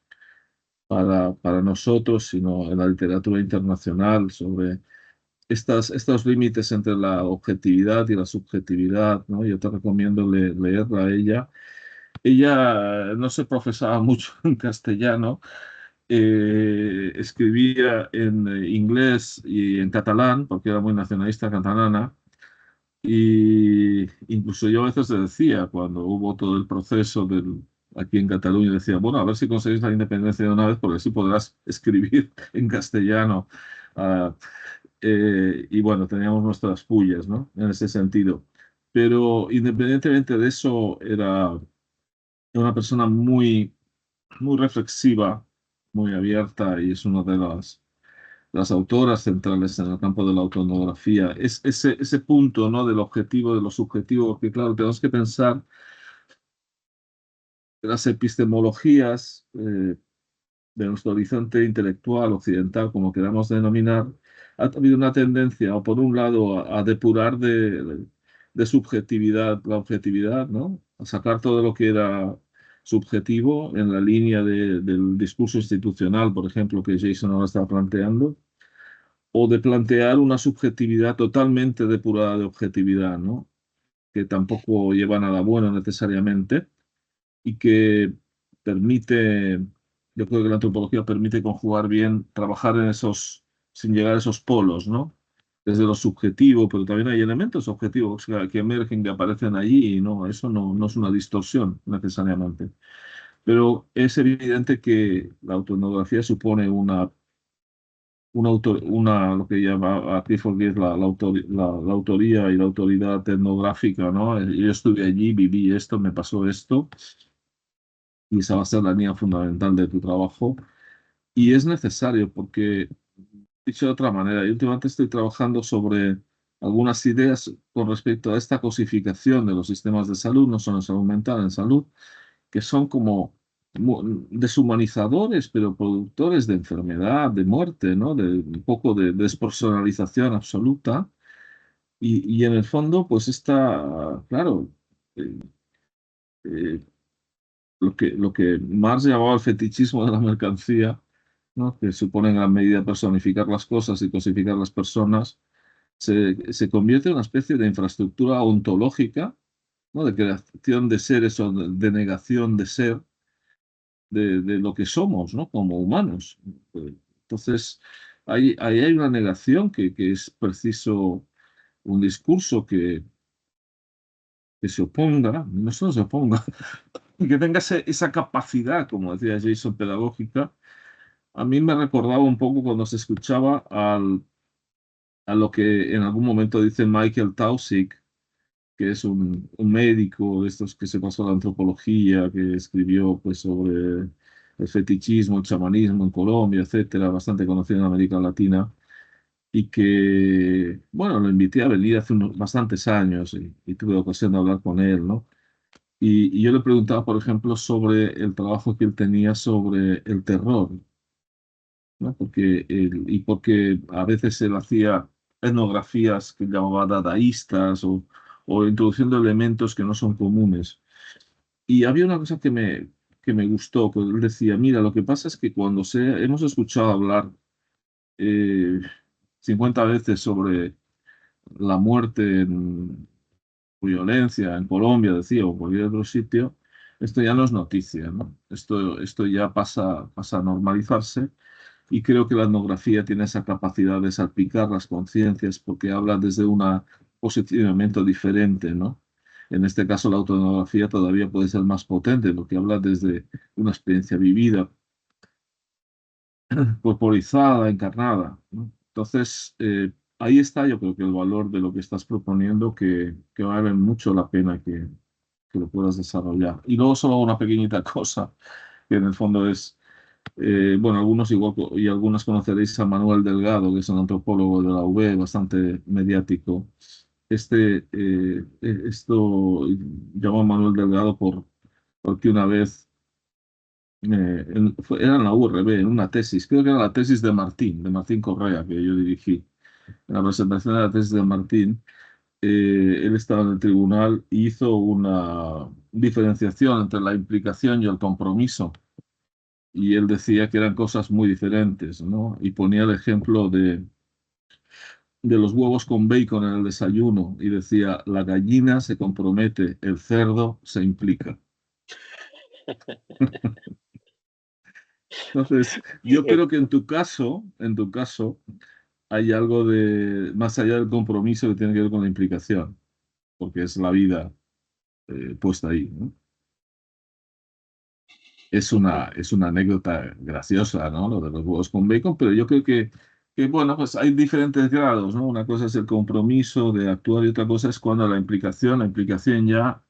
para nosotros, sino en la literatura internacional sobre estos límites entre la objetividad y la subjetividad, ¿no? Yo te recomiendo leerla a ella. Ella no se profesaba mucho en castellano, escribía en inglés y en catalán, porque era muy nacionalista catalana, y incluso yo a veces le decía, cuando hubo todo el proceso aquí en Cataluña, decía, bueno, a ver si conseguís la independencia de una vez, porque así podrás escribir en castellano. Ah, y bueno, teníamos nuestras pullas, ¿no? En ese sentido. Pero independientemente de eso, era una persona muy reflexiva, muy abierta, y es una de las autoras centrales en el campo de la autoetnografía. Es ese punto, ¿no? Del objetivo, de lo subjetivo, porque claro, tenemos que pensar que las epistemologías de nuestro horizonte intelectual occidental, como queramos denominar, ha habido una tendencia, o por un lado, a depurar de subjetividad la objetividad, ¿no? A sacar todo lo que era subjetivo en la línea del discurso institucional, por ejemplo, que Jason ahora está planteando, o de plantear una subjetividad totalmente depurada de objetividad, ¿no? Que tampoco lleva nada bueno necesariamente y que permite, yo creo que la antropología permite conjugar bien, trabajar en sin llegar a esos polos, ¿no? Desde lo subjetivo, pero también hay elementos objetivos que emergen, que aparecen allí, y no, eso no es una distorsión necesariamente. Pero es evidente que la autoetnografía supone lo que llama a Clifford Geertz la autoría y la autoridad etnográfica, ¿no? Yo estuve allí, viví esto, me pasó esto, y esa va a ser la línea fundamental de tu trabajo. Y es necesario porque, dicho de otra manera, yo últimamente estoy trabajando sobre algunas ideas con respecto a esta cosificación de los sistemas de salud, no solo en salud mental, en salud, que son como deshumanizadores, pero productores de enfermedad, de muerte, ¿no? De un poco de despersonalización absoluta. Y en el fondo, pues está, claro, eh, eh, lo que Marx llamaba el fetichismo de la mercancía, ¿no? Que supone en gran medida personificar las cosas y cosificar las personas, se convierte en una especie de infraestructura ontológica, ¿no? De creación de seres o de negación de ser, de lo que somos, ¿no? Como humanos. Entonces, ahí hay una negación que es preciso un discurso que se oponga, no solo se oponga, y que tenga esa capacidad, como decía Jason, pedagógica. A mí me recordaba un poco cuando se escuchaba a lo que en algún momento dice Michael Taussig, que es un médico de estos que se pasó a la antropología, que escribió pues, sobre el fetichismo, el chamanismo en Colombia, etcétera, bastante conocido en América Latina, y que, bueno, lo invité a venir hace unos bastantes años y tuve ocasión de hablar con él, ¿no? Y yo le preguntaba, por ejemplo, sobre el trabajo que él tenía sobre el terror, ¿no? Porque a veces él hacía etnografías que llamaba dadaístas o introduciendo elementos que no son comunes. Y había una cosa que me gustó, que él decía, mira, lo que pasa es que cuando hemos escuchado hablar eh, 50 veces sobre la muerte en violencia en Colombia, decía, o cualquier otro sitio, esto ya no es noticia, ¿no? Esto ya pasa a normalizarse. Y creo que la etnografía tiene esa capacidad de salpicar las conciencias porque habla desde un posicionamiento diferente, ¿no? En este caso, la autoetnografía todavía puede ser más potente porque habla desde una experiencia vivida, corporizada, encarnada, ¿no? Entonces, ahí está, yo creo que el valor de lo que estás proponiendo, que vale mucho la pena que lo puedas desarrollar. Y luego solo una pequeñita cosa, que en el fondo es bueno, algunos igual y algunas conoceréis a Manuel Delgado, que es un antropólogo de la UB, bastante mediático. Esto llamó a Manuel Delgado porque una vez era en la URB, en una tesis, creo que era la tesis de Martín Correa, que yo dirigí. En la presentación de la tesis de Martín, él estaba en el tribunal y hizo una diferenciación entre la implicación y el compromiso. y él decía que eran cosas muy diferentes, ¿no? Y ponía el ejemplo de los huevos con bacon en el desayuno y decía, la gallina se compromete, el cerdo se implica. Entonces, yo Eh, creo que en tu caso, hay algo de, más allá del compromiso que tiene que ver con la implicación, porque es la vida puesta ahí, ¿no? Es una anécdota graciosa, ¿no? Lo de los huevos con bacon, pero yo creo bueno, pues hay diferentes grados, ¿no? Una cosa es el compromiso de actuar y otra cosa es cuando la implicación ya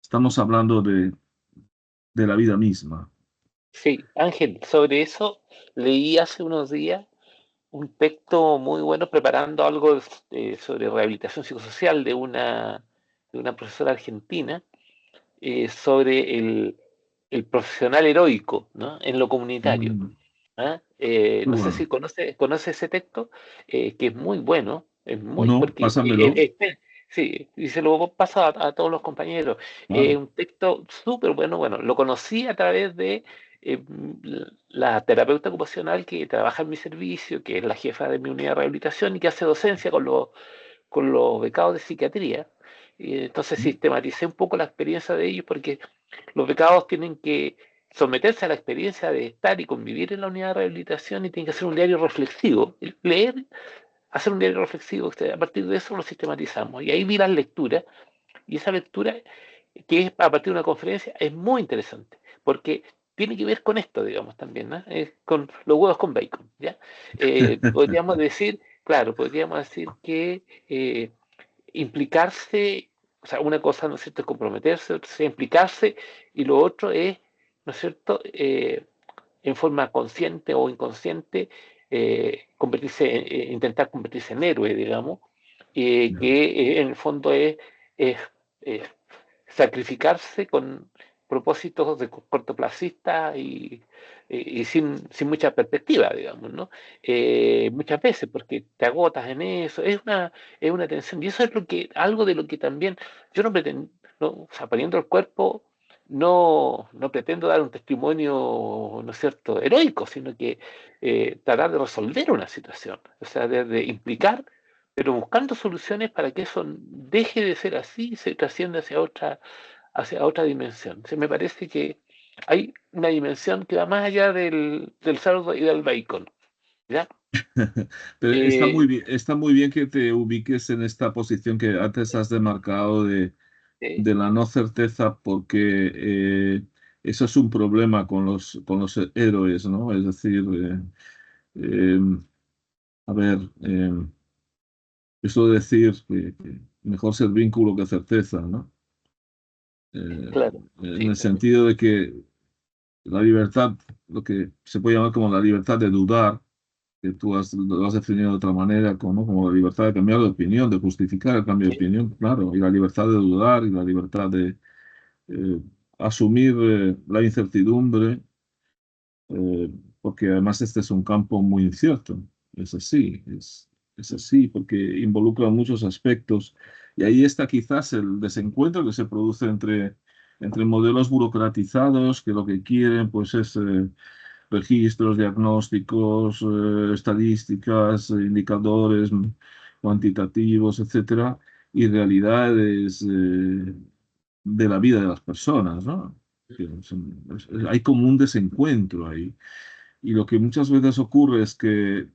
estamos hablando de la vida misma. sí, Ángel, sobre eso leí hace unos días un texto muy bueno preparando algo sobre rehabilitación psicosocial de una profesora argentina sobre el profesional heroico, ¿no? En lo comunitario. Mm, ¿Ah? qué No sé si bueno. conoce ese texto, que es muy bueno, es muy, No, porque, pásamelo. sí, y se lo paso a todos los compañeros. Claro. Un texto súper bueno, bueno, lo conocí a través de eh, la terapeuta ocupacional que trabaja en mi servicio, que es la jefa de mi unidad de rehabilitación y que hace docencia con los becados de psiquiatría. Y entonces sistematicé un poco la experiencia de ellos porque los becados tienen que someterse a la experiencia de estar y convivir en la unidad de rehabilitación y tienen que hacer un diario reflexivo, leer, hacer un diario reflexivo. A partir de eso lo sistematizamos. Y ahí vi las lecturas y esa lectura, que es a partir de una conferencia, es muy interesante porque tiene que ver con esto, digamos, también, ¿no? Con los huevos con bacon, ¿ya? Podríamos decir, claro, podríamos decir que implicarse, o sea, una cosa, ¿no es cierto?, es comprometerse, otra es implicarse, y lo otro es, ¿no es cierto?, en forma consciente o inconsciente, intentar convertirse en héroe, digamos, Ya. que en el fondo es eh, sacrificarse con propósitos de cortoplacistas y sin mucha perspectiva, digamos, ¿no? Muchas veces, porque te agotas en eso, es una tensión, y eso es algo de lo que también yo no pretendo, no, o sea, poniendo el cuerpo, no pretendo dar un testimonio, ¿no es cierto?, heroico, sino que tratar de resolver una situación, o sea, de implicar, pero buscando soluciones para que eso deje de ser así y se trascienda hacia otra dimensión. Me parece que hay una dimensión que va más allá del cerdo y del bacon, ¿ya? Pero Eh, está muy bien que te ubiques en esta posición que antes has demarcado eh, de la no certeza, porque eso es un problema con los héroes, ¿no? Es decir, eh, a ver, eso de decir que mejor ser vínculo que certeza, ¿no? Eh, claro, en sí, el sentido de que la libertad, lo que se puede llamar como la libertad de dudar, que lo has definido de otra manera, como, ¿no? Como la libertad de cambiar de opinión, de justificar el cambio de sí, opinión, claro, y la libertad de dudar y la libertad de eh, asumir la incertidumbre, eh, porque además este es un campo muy incierto. Es así, es así, porque involucra muchos aspectos. Y ahí está quizás el desencuentro que se produce entre modelos burocratizados que lo que quieren pues es registros, diagnósticos, estadísticas, indicadores cuantitativos, etcétera, y realidades de la vida de las personas, ¿no? Hay como un desencuentro ahí. Y lo que muchas veces ocurre es que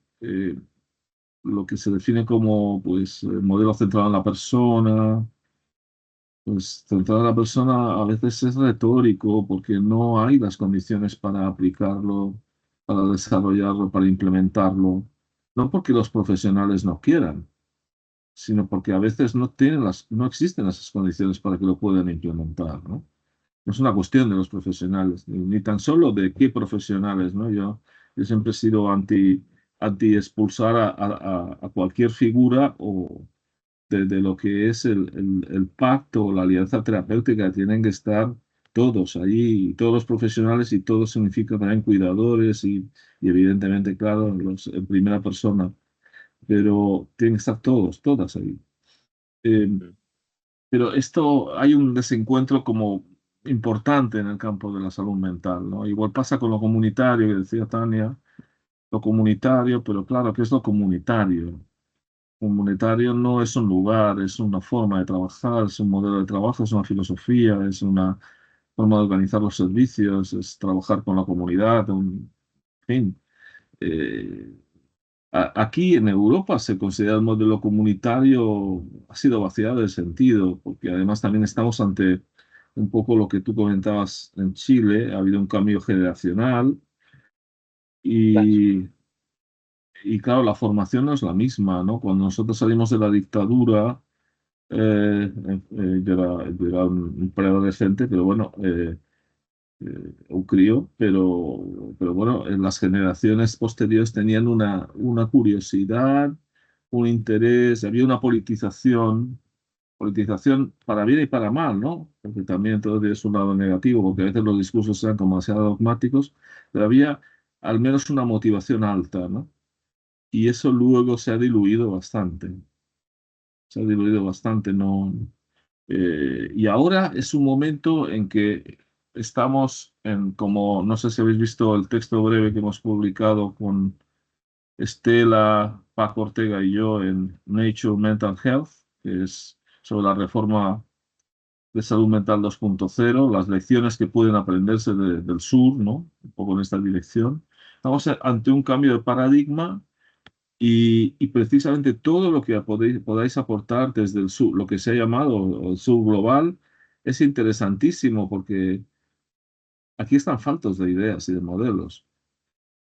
lo que se define como pues, modelo centrado en la persona, pues centrado en la persona a veces es retórico porque no hay las condiciones para aplicarlo, para desarrollarlo, para implementarlo. No porque los profesionales no quieran, sino porque a veces no existen esas condiciones para que lo puedan implementar, ¿no? No es una cuestión de los profesionales, ni tan solo de qué profesionales, ¿no? Yo siempre he sido anti expulsar a cualquier figura o de lo que es el pacto o la alianza terapéutica. Tienen que estar todos ahí, todos los profesionales, y todo significa también cuidadores y evidentemente, claro, en primera persona, pero tienen que estar todos, todas ahí. Eh, pero esto hay un desencuentro como importante en el campo de la salud mental, ¿no? Igual pasa con lo comunitario, que decía Tania, lo comunitario, pero claro, ¿qué es lo comunitario? Comunitario no es un lugar, es una forma de trabajar, es un modelo de trabajo, es una filosofía, es una forma de organizar los servicios, es trabajar con la comunidad, en fin. eh, Aquí en Europa se considera el modelo comunitario, ha sido vaciado de sentido, porque además también estamos ante un poco lo que tú comentabas en Chile, ha habido un cambio generacional Claro, y, y claro, la formación no es la misma, ¿no? Cuando nosotros salimos de la dictadura, yo era un preadolescente, pero bueno, un crío, pero bueno, en las generaciones posteriores tenían una curiosidad, un interés, había una politización para bien y para mal, ¿no? Porque también todo es un lado negativo, porque a veces los discursos eran como demasiado dogmáticos, pero había al menos una motivación alta, ¿no? Y eso luego se ha diluido bastante, se ha diluido bastante, ¿no? Y ahora es un momento en que estamos en, como, no sé si habéis visto el texto breve que hemos publicado con Estela, Paco Ortega y yo en Nature Mental Health, que es sobre la reforma de salud mental 2.0, las lecciones que pueden aprenderse del sur, ¿no? Un poco en esta dirección. Estamos ante un cambio de paradigma y precisamente todo lo que podáis aportar desde el sur, lo que se ha llamado el sur global, es interesantísimo porque aquí están faltos de ideas y de modelos.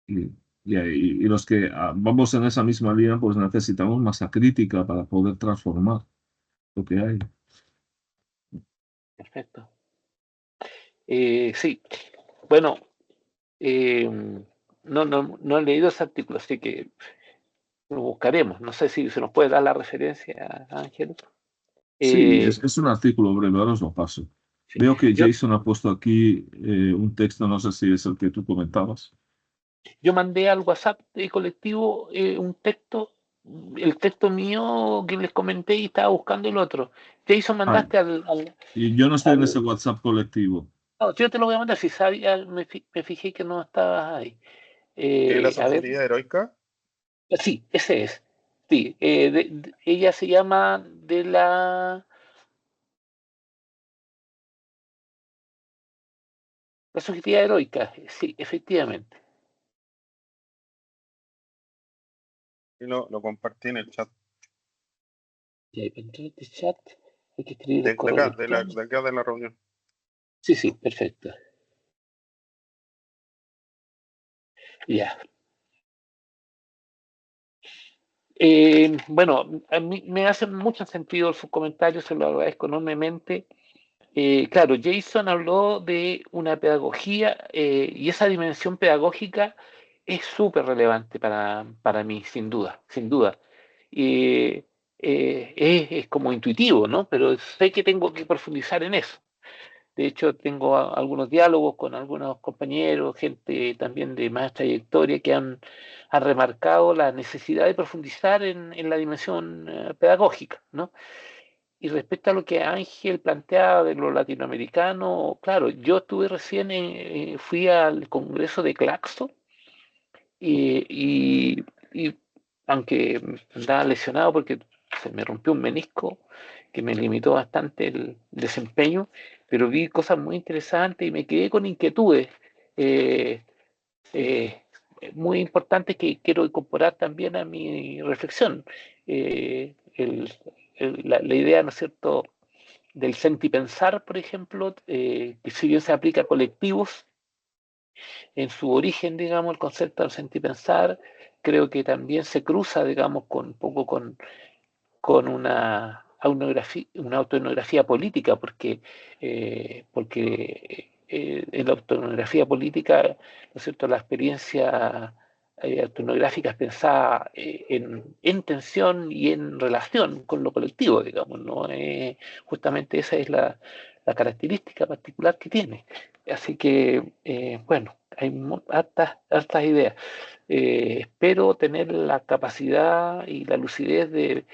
Y, y los que vamos en esa misma línea, pues necesitamos masa crítica para poder transformar lo que hay. perfecto. Sí, bueno, no he leído ese artículo, así que lo buscaremos. No sé si se nos puede dar la referencia, Ángel. Sí, Eh, es un artículo breve, ahora os lo paso. sí. Veo que Yo, Jason ha puesto aquí un texto, no sé si es el que tú comentabas. yo mandé al WhatsApp de colectivo un texto, el texto mío que les comenté y estaba buscando el otro. Jason, Ah, mandaste al, y yo no estoy en ese al- WhatsApp colectivo. no, yo te lo voy a mandar, si sabía, me fijé que no estabas ahí. La A ver, subjetividad heroica, sí, ese es. Sí, ella se llama la subjetividad heroica, sí, efectivamente. y lo compartí en el chat. Y ahí para entrar a este chat hay que escribir el De correo acá, de electrónico. acá de la reunión. Sí, sí, perfecto. Ya. Bueno, a mí me hacen mucho sentido sus comentarios, se lo agradezco enormemente. Claro, Jason habló de una pedagogía y esa dimensión pedagógica es súper relevante para mí, sin duda, sin duda. Eh, es como intuitivo, ¿no? Pero sé que tengo que profundizar en eso. De hecho, tengo algunos diálogos con algunos compañeros, gente también de más trayectoria, que han remarcado la necesidad de profundizar en la dimensión pedagógica, ¿no? Y respecto a lo que Ángel planteaba de lo latinoamericano, claro, yo estuve recién, fui al Congreso de Claxo y aunque andaba lesionado porque se me rompió un menisco que me limitó bastante el desempeño, pero vi cosas muy interesantes y me quedé con inquietudes eh, eh, muy importantes que quiero incorporar también a mi reflexión. La idea, ¿no es cierto?, del sentipensar, por ejemplo, que si bien se aplica a colectivos, en su origen, digamos, el concepto del sentipensar, creo que también se cruza, digamos, con un poco con una autoetnografía política, porque en la autoetnografía política, ¿no es cierto?, la experiencia autoetnográfica es pensada en tensión y en relación con lo colectivo, digamos, ¿no? Justamente esa es la característica particular que tiene. Así que, bueno, hay hartas ideas. Espero tener la capacidad y la lucidez de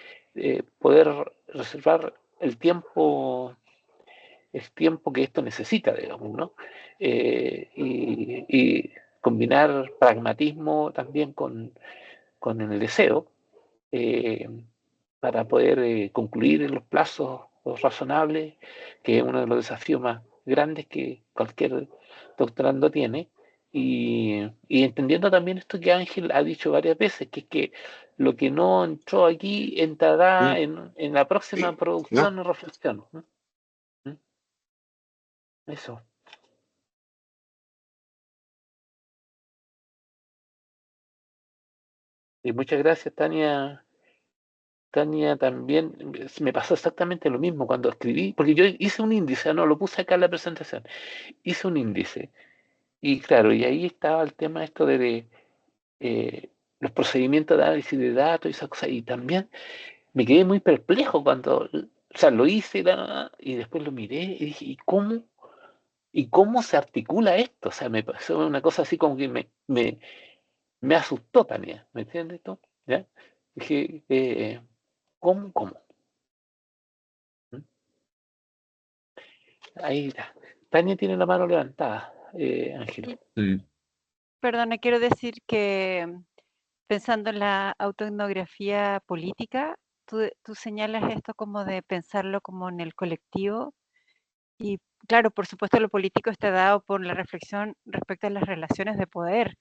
poder reservar el tiempo el tiempo que esto necesita, digamos, ¿no? Y combinar pragmatismo también con el deseo para poder concluir en los plazos razonables, que es uno de los desafíos más grandes que cualquier doctorando tiene, y entendiendo también esto que Ángel ha dicho varias veces, que es que lo que no entró aquí entrará en la próxima Sí, producción no, o reflexión, ¿no? ¿Mm? Eso. Y muchas gracias, Tania. Tania, también me pasó exactamente lo mismo cuando escribí, porque yo hice un índice, no lo puse acá en la presentación, hice un índice. Y claro, y ahí estaba el tema esto de los procedimientos de análisis de datos y esas cosas. Y también me quedé muy perplejo cuando, o sea, lo hice y después lo miré y dije, ¿y cómo se articula esto? O sea, me pasó una cosa así como que me asustó, Tania, ¿me entiendes esto? ¿Ya? Dije, ¿cómo? ¿Mm? Ahí está. Tania tiene la mano levantada, Ángel. Sí. Perdona, quiero decir que pensando en la autoetnografía política, tú señalas esto como de pensarlo como en el colectivo y claro, por supuesto lo político está dado por la reflexión respecto a las relaciones de poder.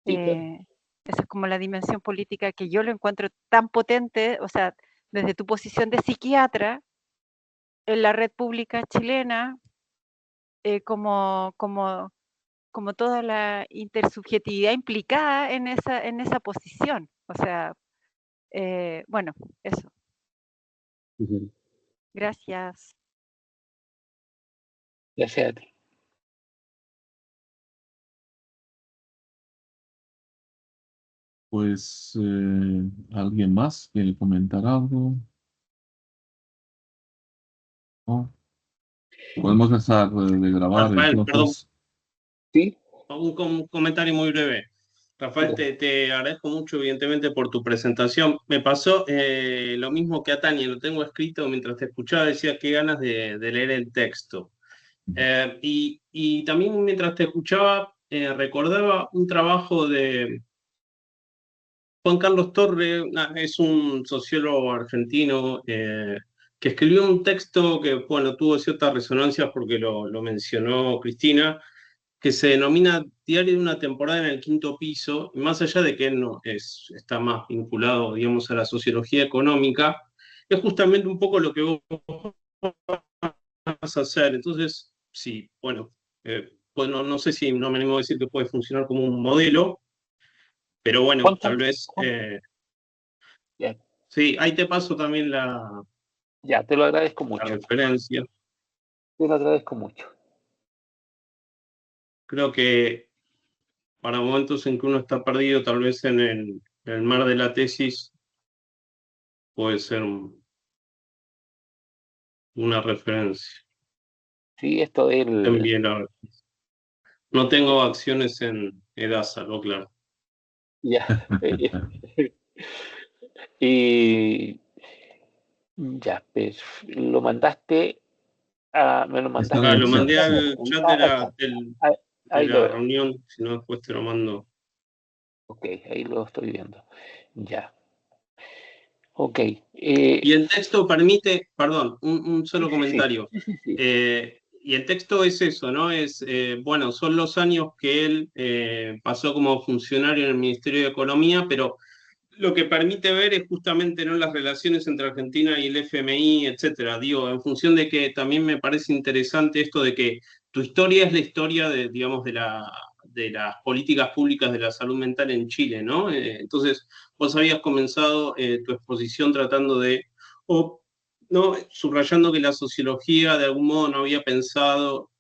Sí, claro. Esa es como la dimensión política que yo lo encuentro tan potente, o sea, desde tu posición de psiquiatra en la red pública chilena, como toda la intersubjetividad implicada en esa posición. O sea, bueno, eso. Ujú. Gracias. Gracias a ti. Pues, ¿alguien más quiere comentar algo? ¿No? Podemos dejar de grabar Rafael, perdón, entonces. ¿Sí? un comentario muy breve. Rafael, te agradezco mucho, evidentemente, por tu presentación. Me pasó lo mismo que a Tania, lo tengo escrito mientras te escuchaba, decía qué ganas de leer el texto. Y también mientras te escuchaba, recordaba un trabajo de Juan Carlos Torre, es un sociólogo argentino que escribió un texto que, bueno, tuvo cierta resonancia porque lo mencionó Cristina, que se denomina Diario de una temporada en el quinto piso, y más allá de que él no está más vinculado, digamos, a la sociología económica, es justamente un poco lo que vos vas a hacer. Entonces, sí, bueno, no sé si no me animo a decir que puede funcionar como un modelo, pero bueno, tal vez, Ya, sí, ahí te paso también ya, te lo agradezco la mucho. referencia. Te lo agradezco mucho. Creo que para momentos en que uno está perdido, tal vez en el mar de la tesis, puede ser una referencia. Sí, esto del. También, no tengo acciones en Edasa, ¿no? Claro. Ya. Y ya, pues lo mandaste me lo Está en mandaste el Lo chat, mandé sí. al chat ahí está. Ahí, de ahí lo la veo. reunión, si no después te lo mando. Ok, ahí lo estoy viendo. Ya. Ok. Y el texto permite, perdón, un Sí, solo sí, sí. comentario. Sí, sí, sí. Y el texto es eso, ¿no? Bueno, son los años que él pasó como funcionario en el Ministerio de Economía, pero lo que permite ver es justamente, ¿no?, las relaciones entre Argentina y el FMI, etcétera. Digo, en función de que también me parece interesante esto de que tu historia es la historia de, digamos, de las políticas públicas de la salud mental en Chile, ¿no? Entonces, vos habías comenzado tu exposición tratando de, o, ¿no?, subrayando que la sociología de algún modo no había pensado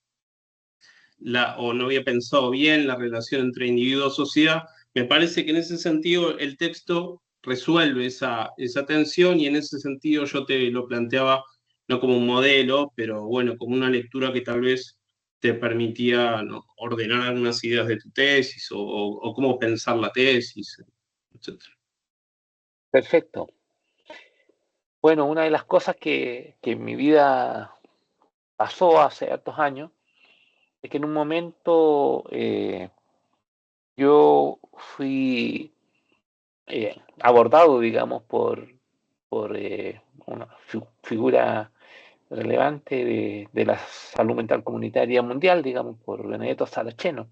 o no había pensado bien la relación entre individuo y sociedad. Me parece que en ese sentido el texto resuelve esa tensión, y en ese sentido yo te lo planteaba no como un modelo, pero bueno, como una lectura que tal vez te permitía, ¿no?, ordenar algunas ideas de tu tesis o cómo pensar la tesis, etc. Perfecto. Bueno, una de las cosas que en mi vida pasó hace hartos años es que en un momento yo fui abordado, digamos, por una figura relevante de la salud mental comunitaria mundial, digamos, por Benedetto Saraceno,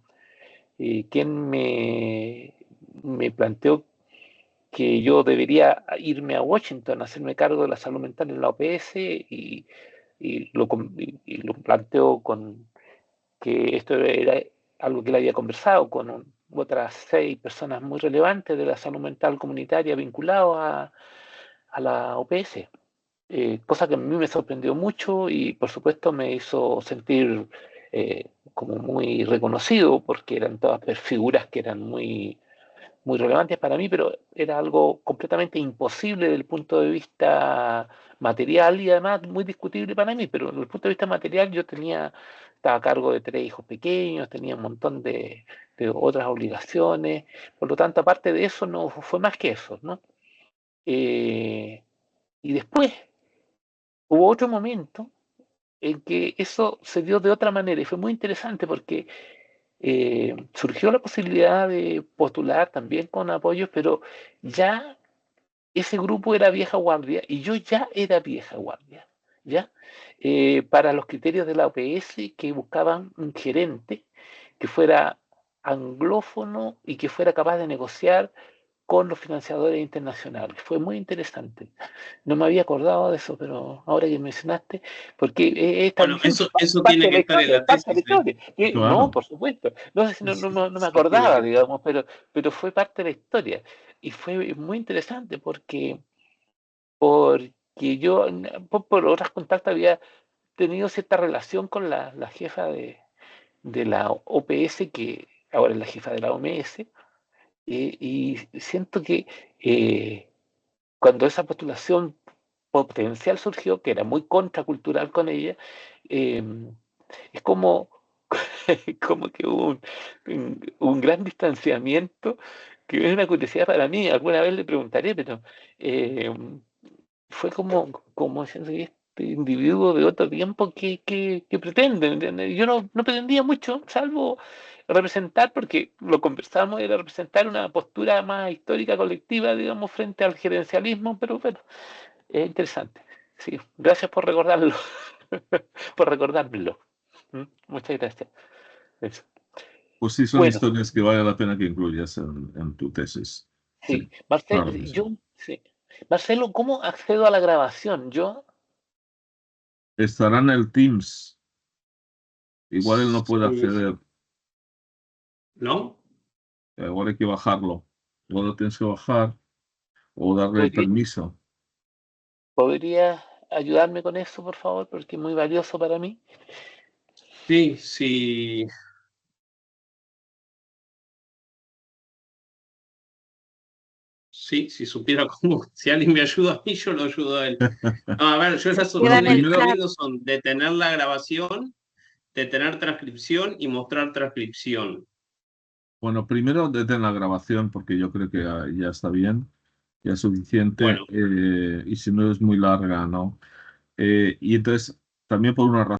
quien me planteó que yo debería irme a Washington a hacerme cargo de la salud mental en la OPS y lo planteó con que esto era algo que él había conversado con otras 6 personas muy relevantes de la salud mental comunitaria vinculados a la OPS. Cosa que a mí me sorprendió mucho y por supuesto me hizo sentir como muy reconocido porque eran todas figuras que eran muy relevantes para mí, pero era algo completamente imposible desde el punto de vista material y además muy discutible para mí, pero desde el punto de vista material yo estaba a cargo de 3 hijos pequeños, tenía un montón de otras obligaciones, por lo tanto, aparte de eso, no fue más que eso, ¿no? Y después hubo otro momento en que eso se dio de otra manera y fue muy interesante porque surgió la posibilidad de postular también con apoyos, pero ya ese grupo era vieja guardia y yo ya era vieja guardia, ¿ya? Para los criterios de la OPS que buscaban un gerente que fuera anglófono y que fuera capaz de negociar con los financiadores internacionales. Fue muy interesante. No me había acordado de eso, pero ahora que mencionaste, porque es Bueno, también eso parte tiene de que la estar en historia, la parte de la tesis, ¿eh? historia. No, Claro. por supuesto. No sé si no me Sí, acordaba, tiene que- digamos, pero fue parte de la historia. Y fue muy interesante porque yo, por otros contactos, había tenido cierta relación con la jefa de la OPS, que ahora es la jefa de la OMS, y siento que cuando esa postulación potencial surgió, que era muy contracultural con ella, eh, es como, como que hubo un gran distanciamiento, que es una curiosidad para mí, alguna vez le preguntaré, pero eh, fue como diciendo que este individuo de otro tiempo que pretende, ¿entiendes? Yo no pretendía mucho, salvo representar, porque lo conversamos, era representar una postura más histórica colectiva, digamos, frente al gerencialismo, pero bueno, es interesante. Sí, gracias por recordarlo, por recordármelo. Muchas gracias. Eso. Pues sí, son Bueno, historias que vale la pena que incluyas en tu tesis. Sí, sí. Marcelo, claro que sí. sí. Marcelo, ¿cómo accedo a la grabación? Yo, Estará en el Teams. Igual él no puede Sí, acceder. ¿no? Igual hay que bajarlo. Igual lo tienes que bajar o darle el podría, permiso. ¿podría ayudarme con eso, por favor? Porque es muy valioso para mí. Sí, sí. Sí, si supiera cómo, si alguien me ayuda a mí, yo lo ayudo a él. No, a ver, yo Se las queda Bueno, en opciones que el estoy primero, chat. viendo son detener la grabación, detener transcripción y mostrar transcripción. primero detén la grabación porque yo creo que ya está bien, ya es suficiente. Bueno. Y si no es muy larga, ¿no? Y entonces, también por una razón.